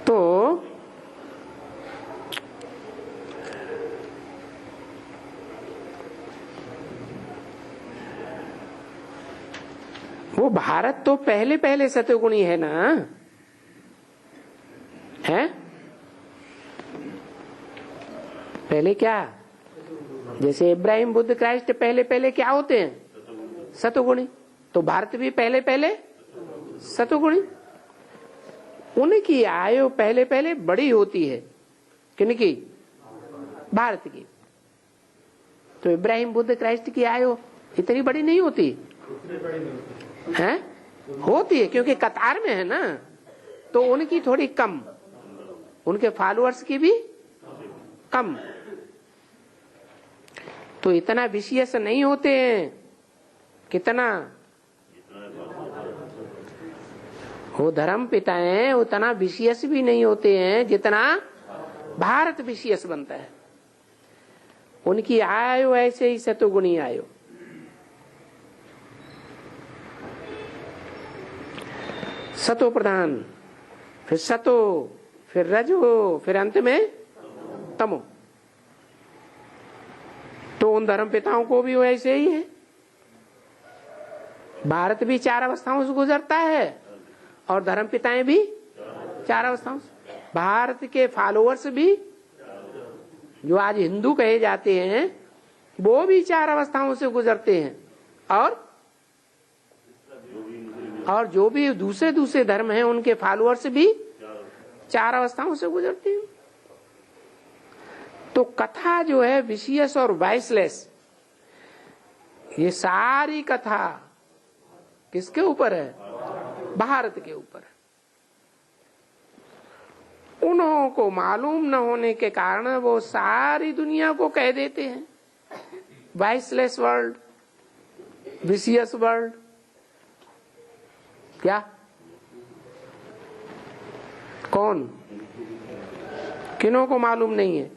तो वो भारत तो पहले पहले सतोगुणी है ना, है? पहले क्या? जैसे इब्राहिम, बुद्ध, क्राइस्ट पहले पहले क्या होते हैं? सतोगुणी। तो भारत भी पहले पहले सतोगुणी। उनकी आयु पहले पहले बड़ी होती है। किनकी? भारत की। तो इब्राहिम, बुद्ध, क्राइस्ट की आयु इतनी बड़ी नहीं होती है? होती है, क्योंकि कतार में है ना, तो उनकी थोड़ी कम, उनके फॉलोअर्स की भी कम। तो इतना विशेष नहीं होते हैं। कितना? वो धर्म पिताएं उतना विशेष भी नहीं होते हैं जितना भारत विशेष बनता है। उनकी आयु ऐसे ही सतोगुणी आयु। सतो प्रधान, फिर सतो, फिर रजो, फिर अंत में तमो। तो उन धर्म पिताओं को भी वैसे ही है। भारत भी 4 अवस्थाओं से गुजरता है और धर्म पिताएं भी 4 अवस्थाओं से। भारत के फॉलोअर्स भी, जो आज हिंदू कहे जाते हैं, वो भी 4 अवस्थाओं से गुजरते हैं। और जो भी दूसरे दूसरे धर्म हैं, उनके फॉलोअर्स भी 4 अवस्थाओं से गुजरती है। तो कथा जो है विशियस और वाइसलेस, ये सारी कथा किसके ऊपर है? भारत के ऊपर है। उन्हों को मालूम न होने के कारण वो सारी दुनिया को कह देते हैं वाइसलेस वर्ल्ड, विशियस वर्ल्ड। क्या? कौन? किन्हों को मालूम नहीं है?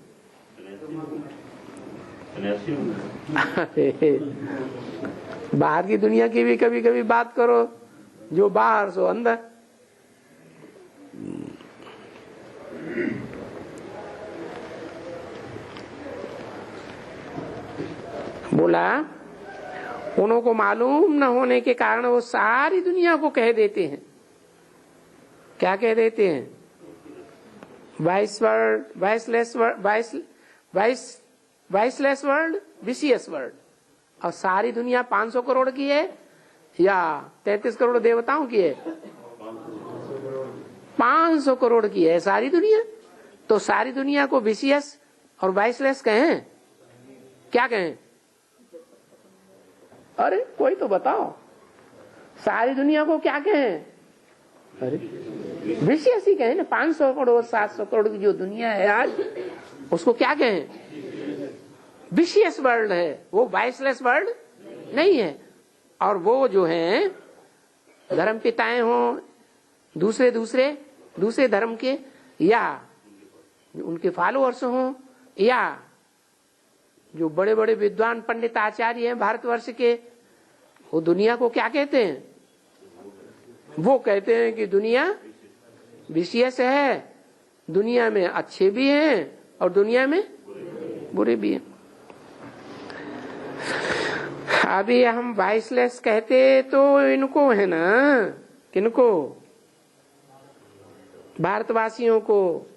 बाहर की दुनिया की भी कभी कभी बात करो, जो बाहर सो अंदर। बोला उन्हों को मालूम न होने के कारण वो सारी दुनिया को कह देते हैं। क्या कह देते हैं? Vice world, viceless world, viceless world, vicious world. और सारी दुनिया 500 करोड़ की है या 33 करोड़ देवताओं की है? 500 करोड़ की है सारी दुनिया। तो सारी दुनिया को विशियस और वाइसलेस कहें? क्या कहें? अरे कोई तो बताओ, सारी दुनिया को क्या कहें? अरे विशियस ही कहें ना। 500 करोड़ 700 करोड़ की जो दुनिया है आज, उसको क्या कहें? विशियस वर्ल्ड है, वो वाइसलेस वर्ल्ड नहीं है। और वो जो है धर्म पिताएं हों, दूसरे धर्म के, या उनके फॉलोअर्स हों, या जो बड़े बड़े विद्वान पंडित आचार्य हैं भारतवर्ष के, वो दुनिया को क्या कहते हैं? वो कहते हैं कि दुनिया विशियस है, दुनिया में अच्छे भी हैं और दुनिया में बुरे भी हैं। अभी हम वाइसलेस कहते तो इनको है ना, किनको? भारतवासियों को।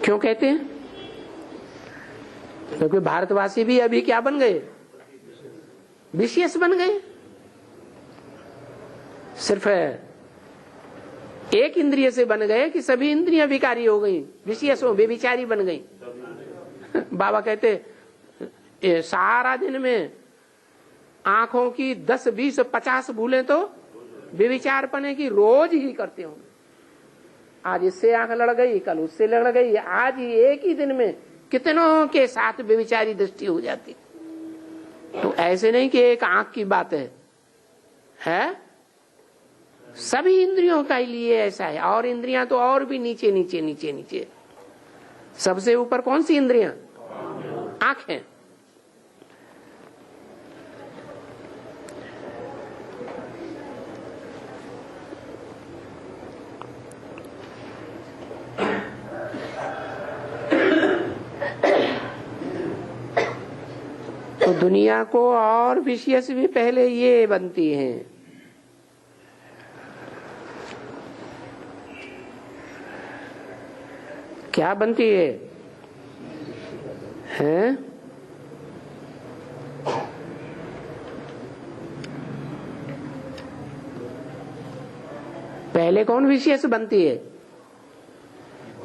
क्यों कहते हैं? क्योंकि भारतवासी भी अभी क्या बन गए? विशियस बन गए। सिर्फ एक इंद्रिय से बन गए कि सभी इंद्रियां विकारी हो गई, विशियस हो, बेविचारी बन गई। बाबा कहते सारा दिन में आंखों की 10, 20, 50 भूलें तो बेविचारपने की रोज ही करते हो। आज इससे आंख लड़ गई, कल उससे लड़ गई, आज ही एक ही दिन में कितनों के साथ बेविचारी दृष्टि हो जाती। तो ऐसे नहीं कि एक आंख की बात है? सभी इंद्रियों का लिए ऐसा है। और इंद्रियां तो और भी नीचे नीचे नीचे नीचे। सबसे ऊपर कौन सी इंद्रियां? आंखें। तो दुनिया को और विशियस भी पहले ये बनती हैं। क्या बनती है? हैं? पहले कौन विशियस बनती है?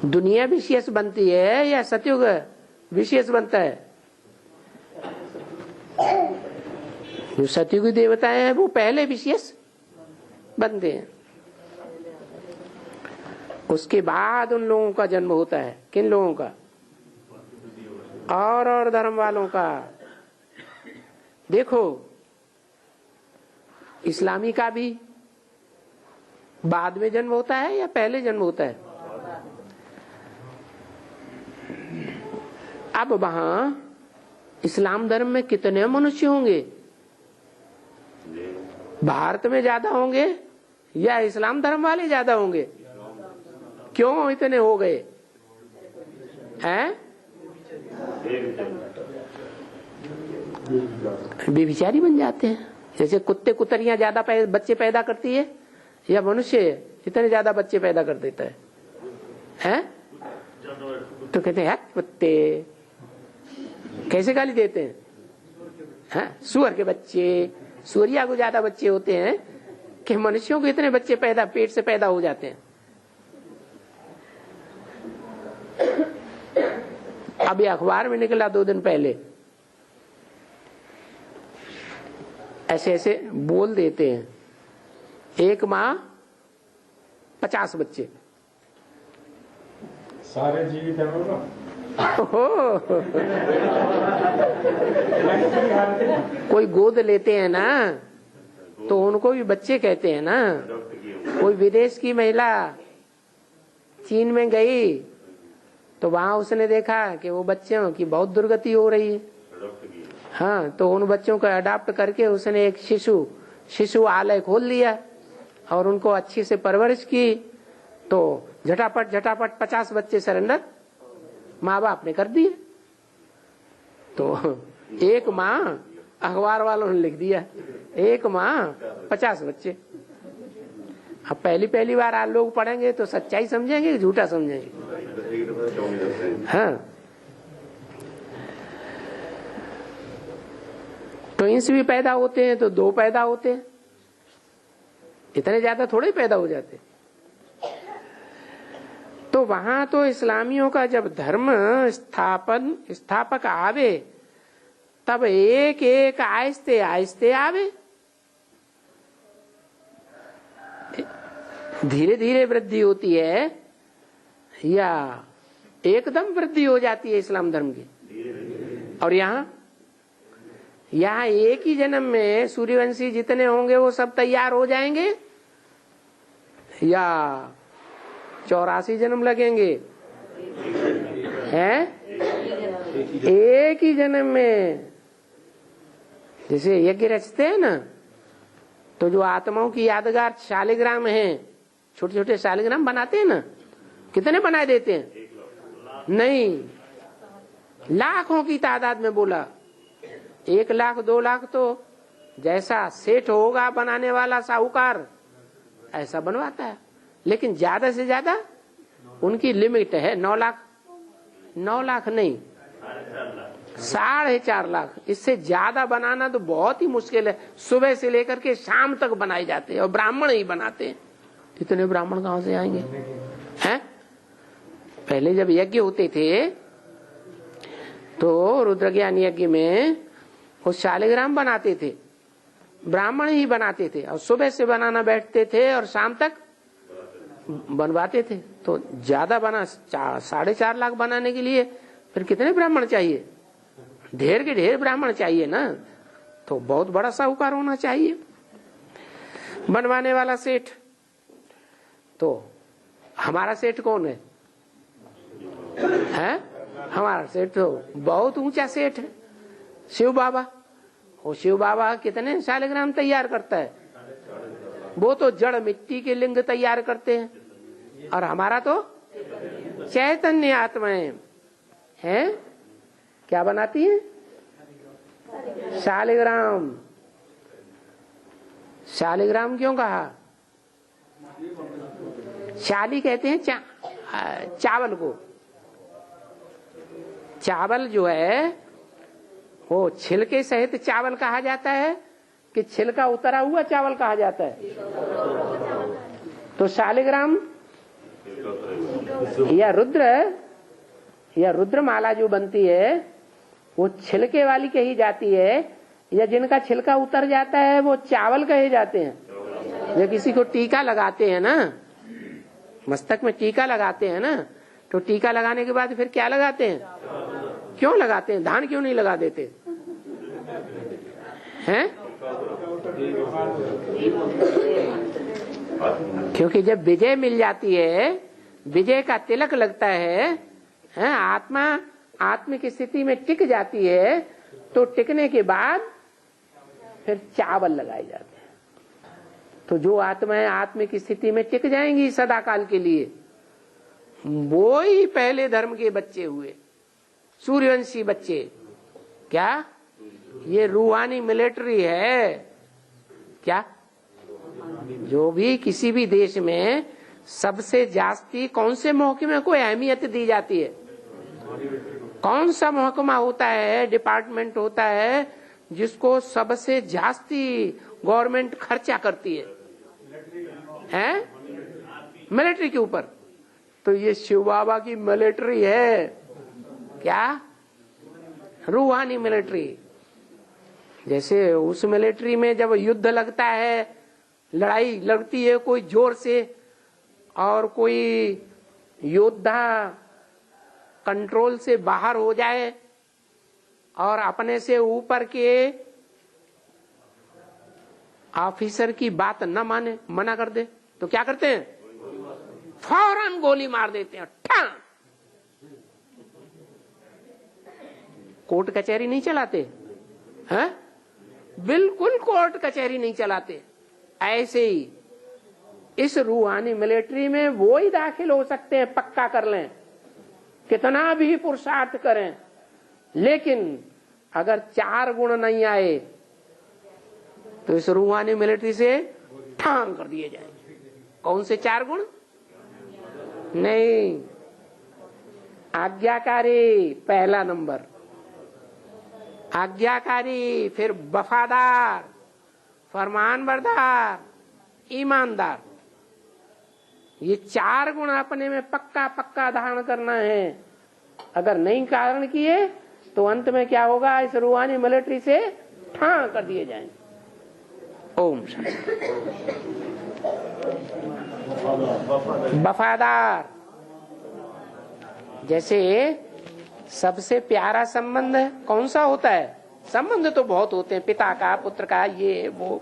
दुनिया विशियस बनती है या सतयुग विशियस बनता है? जो सतयुगी देवताएं हैं वो पहले विशियस बनते हैं, उसके बाद उन लोगों का जन्म होता है। किन लोगों का? और धर्म वालों का। देखो इस्लामी का भी बाद में जन्म होता है या पहले जन्म होता है? अब वहां इस्लाम धर्म में कितने मनुष्य होंगे? भारत में ज्यादा होंगे या इस्लाम धर्म वाले ज्यादा होंगे? क्यों इतने हो गए हैं? बेविचारी बन जाते हैं। जैसे कुत्ते कुतरियां ज्यादा बच्चे पैदा करती है या मनुष्य इतने ज्यादा बच्चे पैदा कर देता है? तो कहते हैं कुत्ते। कैसे गाली देते हैं? सुअर के बच्चे, सूरिया को ज्यादा बच्चे होते हैं कि मनुष्यों को इतने बच्चे पेट से पैदा हो जाते हैं। अभी अखबार में निकला 2 दिन पहले, ऐसे ऐसे बोल देते हैं, एक माँ 50 बच्चे। सारे जीवित है बोलो। कोई गोद लेते हैं ना तो उनको भी बच्चे कहते हैं ना। कोई विदेश की महिला चीन में गई तो वहां उसने देखा कि वो बच्चों की बहुत दुर्गति हो रही है। हाँ, तो उन बच्चों को अडॉप्ट करके उसने एक शिशु आलय खोल दिया और उनको अच्छी से परवरिश की। तो झटापट 50 बच्चे सरेंडर माँ बाप ने कर दिए। तो एक माँ, अखबार वालों ने लिख दिया, एक माँ 50 बच्चे। अब पहली बार आप लोग पढ़ेंगे तो सच्चाई समझेंगे कि झूठा समझेंगे? हाँ, ट्विंस भी पैदा होते हैं तो 2 पैदा होते हैं, इतने ज्यादा थोड़े पैदा हो जाते। तो वहां तो इस्लामियों का जब धर्म स्थापक आवे तब एक एक आहिस्ते आहिस्ते आवे, धीरे धीरे वृद्धि होती है या एकदम वृद्धि हो जाती है इस्लाम धर्म की। और यहाँ एक ही जन्म में सूर्यवंशी जितने होंगे वो सब तैयार हो जाएंगे या 84 जन्म लगेंगे? हैं? एक ही जन्म में। जैसे यज्ञ रचते हैं ना, तो जो आत्माओं की यादगार शालिग्राम है, छोटे छोटे शालिग्राम बनाते हैं ना, कितने बनाए देते हैं? नहीं, लाखों की तादाद में बोला। 1 लाख 2 लाख तो जैसा सेठ होगा बनाने वाला साहूकार ऐसा बनवाता है, लेकिन ज्यादा से ज्यादा उनकी लिमिट है 9 लाख। 9 लाख नहीं, 4.5 लाख। इससे ज्यादा बनाना तो बहुत ही मुश्किल है। सुबह से लेकर के शाम तक बनाए जाते हैं और ब्राह्मण ही बनाते हैं। इतने ब्राह्मण कहाँ से आएंगे? हैं? पहले जब यज्ञ होते थे तो रुद्रज्ञान यज्ञ में वो शालिग्राम बनाते थे, ब्राह्मण ही बनाते थे, और सुबह से बनाना बैठते थे और शाम तक बनवाते थे। तो ज्यादा बना 4.5 लाख बनाने के लिए फिर कितने ब्राह्मण चाहिए? ढेर के ढेर ब्राह्मण चाहिए ना। तो बहुत बड़ा साहूकार होना चाहिए बनवाने वाला सेठ। तो हमारा सेठ कौन है? हमारा सेठ तो बहुत ऊंचा सेठ है, शिव बाबा। वो शिव बाबा कितने शालिग्राम तैयार करता है? वो तो जड़ मिट्टी के लिंग तैयार करते हैं, और हमारा तो चैतन्य आत्माएं हैं क्या बनाती है? शालिग्राम। शालिग्राम क्यों कहा? शाली कहते हैं चावल को। चावल जो है वो छिलके सहित चावल कहा जाता है कि छिलका उतरा हुआ चावल कहा जाता है? तो शालिग्राम या रुद्र माला जो बनती है वो छिलके वाली कही जाती है, या जिनका छिलका उतर जाता है वो चावल कहे जाते हैं। या किसी को टीका लगाते हैं ना, मस्तक में टीका लगाते हैं ना, तो टीका लगाने के बाद फिर क्या लगाते हैं? क्यों लगाते हैं? धान क्यों नहीं लगा देते हैं? क्योंकि जब विजय मिल जाती है, विजय का तिलक लगता है, आत्मा आत्मिक स्थिति में टिक जाती है, तो टिकने के बाद फिर चावल लगाए जाते हैं। तो जो आत्माएं आत्मिक स्थिति में टिक जाएंगी सदा काल के लिए, वो ही पहले धर्म के बच्चे हुए, सूर्यवंशी बच्चे। क्या ये रूहानी मिलिट्री है क्या? जो भी किसी भी देश में सबसे जास्ती कौन से महकमे को अहमियत दी जाती है? कौन सा महकमा होता है, डिपार्टमेंट होता है जिसको सबसे जास्ती गवर्नमेंट खर्चा करती है मिलिट्री के ऊपर, तो ये शिव बाबा की मिलिट्री है। क्या? रूहानी मिलिट्री। जैसे उस मिलिट्री में जब युद्ध लगता है, लड़ाई लगती है कोई जोर से, और कोई योद्धा कंट्रोल से बाहर हो जाए और अपने से ऊपर के ऑफिसर की बात न माने, मना कर दे, तो क्या करते हैं? फौरन गोली मार देते हैं। ठा! कोर्ट कचहरी नहीं चलाते हैं? बिल्कुल कोर्ट कचहरी नहीं चलाते। ऐसे ही इस रूहानी मिलिट्री में वो ही दाखिल हो सकते हैं, पक्का कर लें, कितना भी पुरुषार्थ करें, लेकिन अगर 4 गुण नहीं आए तो इस रूहानी मिलिट्री से ठान कर दिए जाएंगे। कौन से 4 गुण? नहीं, आज्ञाकारी पहला नंबर, आज्ञाकारी, फिर वफादार, फरमानबरदार, ईमानदार। ये 4 गुण अपने में पक्का पक्का धारण करना है। अगर नहीं धारण किए तो अंत में क्या होगा? इस रूहानी मिलिट्री से ठान कर दिए जाएंगे। ओम शांति। वफादार, जैसे सबसे प्यारा संबंध कौन सा होता है? संबंध तो बहुत होते हैं, पिता का, पुत्र का, ये वो,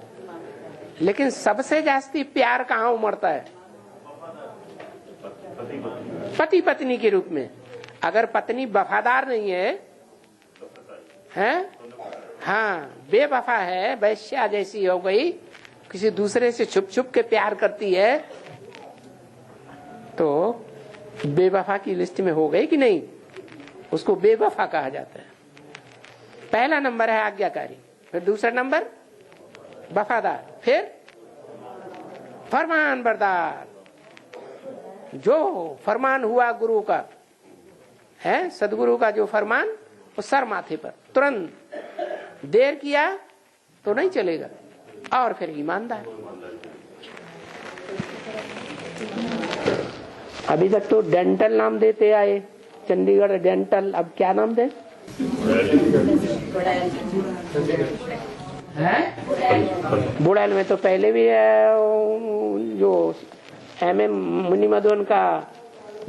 लेकिन सबसे जास्ती प्यार कहाँ उमड़ता है? पति पत्नी के रूप में। अगर पत्नी वफादार नहीं है, हाँ, बेवफा है, वैश्या जैसी हो गई, किसी दूसरे से छुप छुप के प्यार करती है, तो बेवफा की लिस्ट में हो गई कि नहीं? उसको बेवफा कहा जाता है। पहला नंबर है आज्ञाकारी, फिर दूसरा नंबर वफादार, फिर फरमानबरदार। जो फरमान हुआ गुरु का है, सदगुरु का जो फरमान, वो सर माथे पर, तुरंत, देर किया तो नहीं चलेगा। और फिर ईमानदार। अभी तक तो डेंटल नाम देते आए, चंडीगढ़ डेंटल, अब क्या नाम दे? बुड़ैल में तो पहले भी जो M.A. मुनि मदन का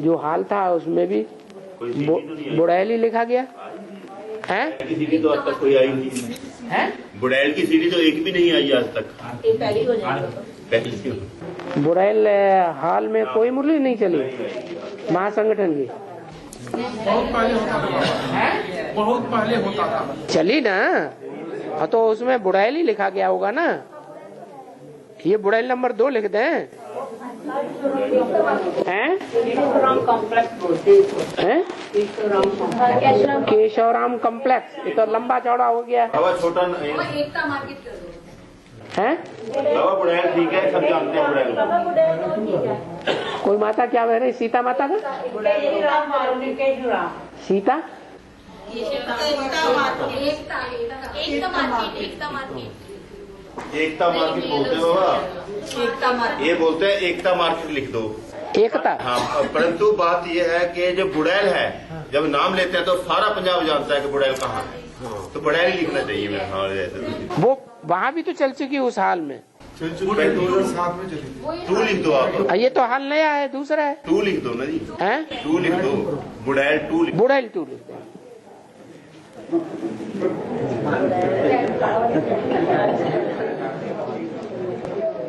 जो हाल था, उसमें भी बुड़ैल ही लिखा गया है। सीढ़ी तो आज तक कोई आई नहीं है। बुड़ैल की सीढ़ी तो एक भी नहीं आई आज तक। पहली हो जाएगी। बुड़ैल हाल में कोई मुरली नहीं चली महासंगठन की। बहुत पहले होता था। चली ना, तो उसमें बुड़ैल ही लिखा गया होगा ना। ये बुड़ैल नंबर 2 लिख दें। केशवराम कॉम्प्लेक्स, ये तो लंबा चौड़ा हो गया छोटा है। बुड़ैल ठीक है, सब जानते हैं बुड़ैल। कोई माता क्या कह रही? सीता माता का? सीता एकता मार्केट बोलते हो बाबा, ये बोलते हैं एकता मार्केट लिख दो। एकता, हाँ, परंतु बात ये है कि जो बुड़ैल है, जब नाम लेते हैं तो सारा पंजाब जानता है कि बुड़ैल कहाँ है, तो बुड़ैल ही लिखना चाहिए मेरे ख्याल। वो वहाँ भी तो चल चुकी उस हाल में। 2007 में चली। 2 लिख दो आप। ये तो हाल नया है, दूसरा है। 2 लिख दो ना जी, 2 लिख दो, बुड़ैल 2 लिख दो। बुड़ैल 2 लिख दो।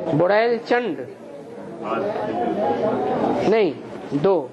बुड़ैल चंड नहीं, 2।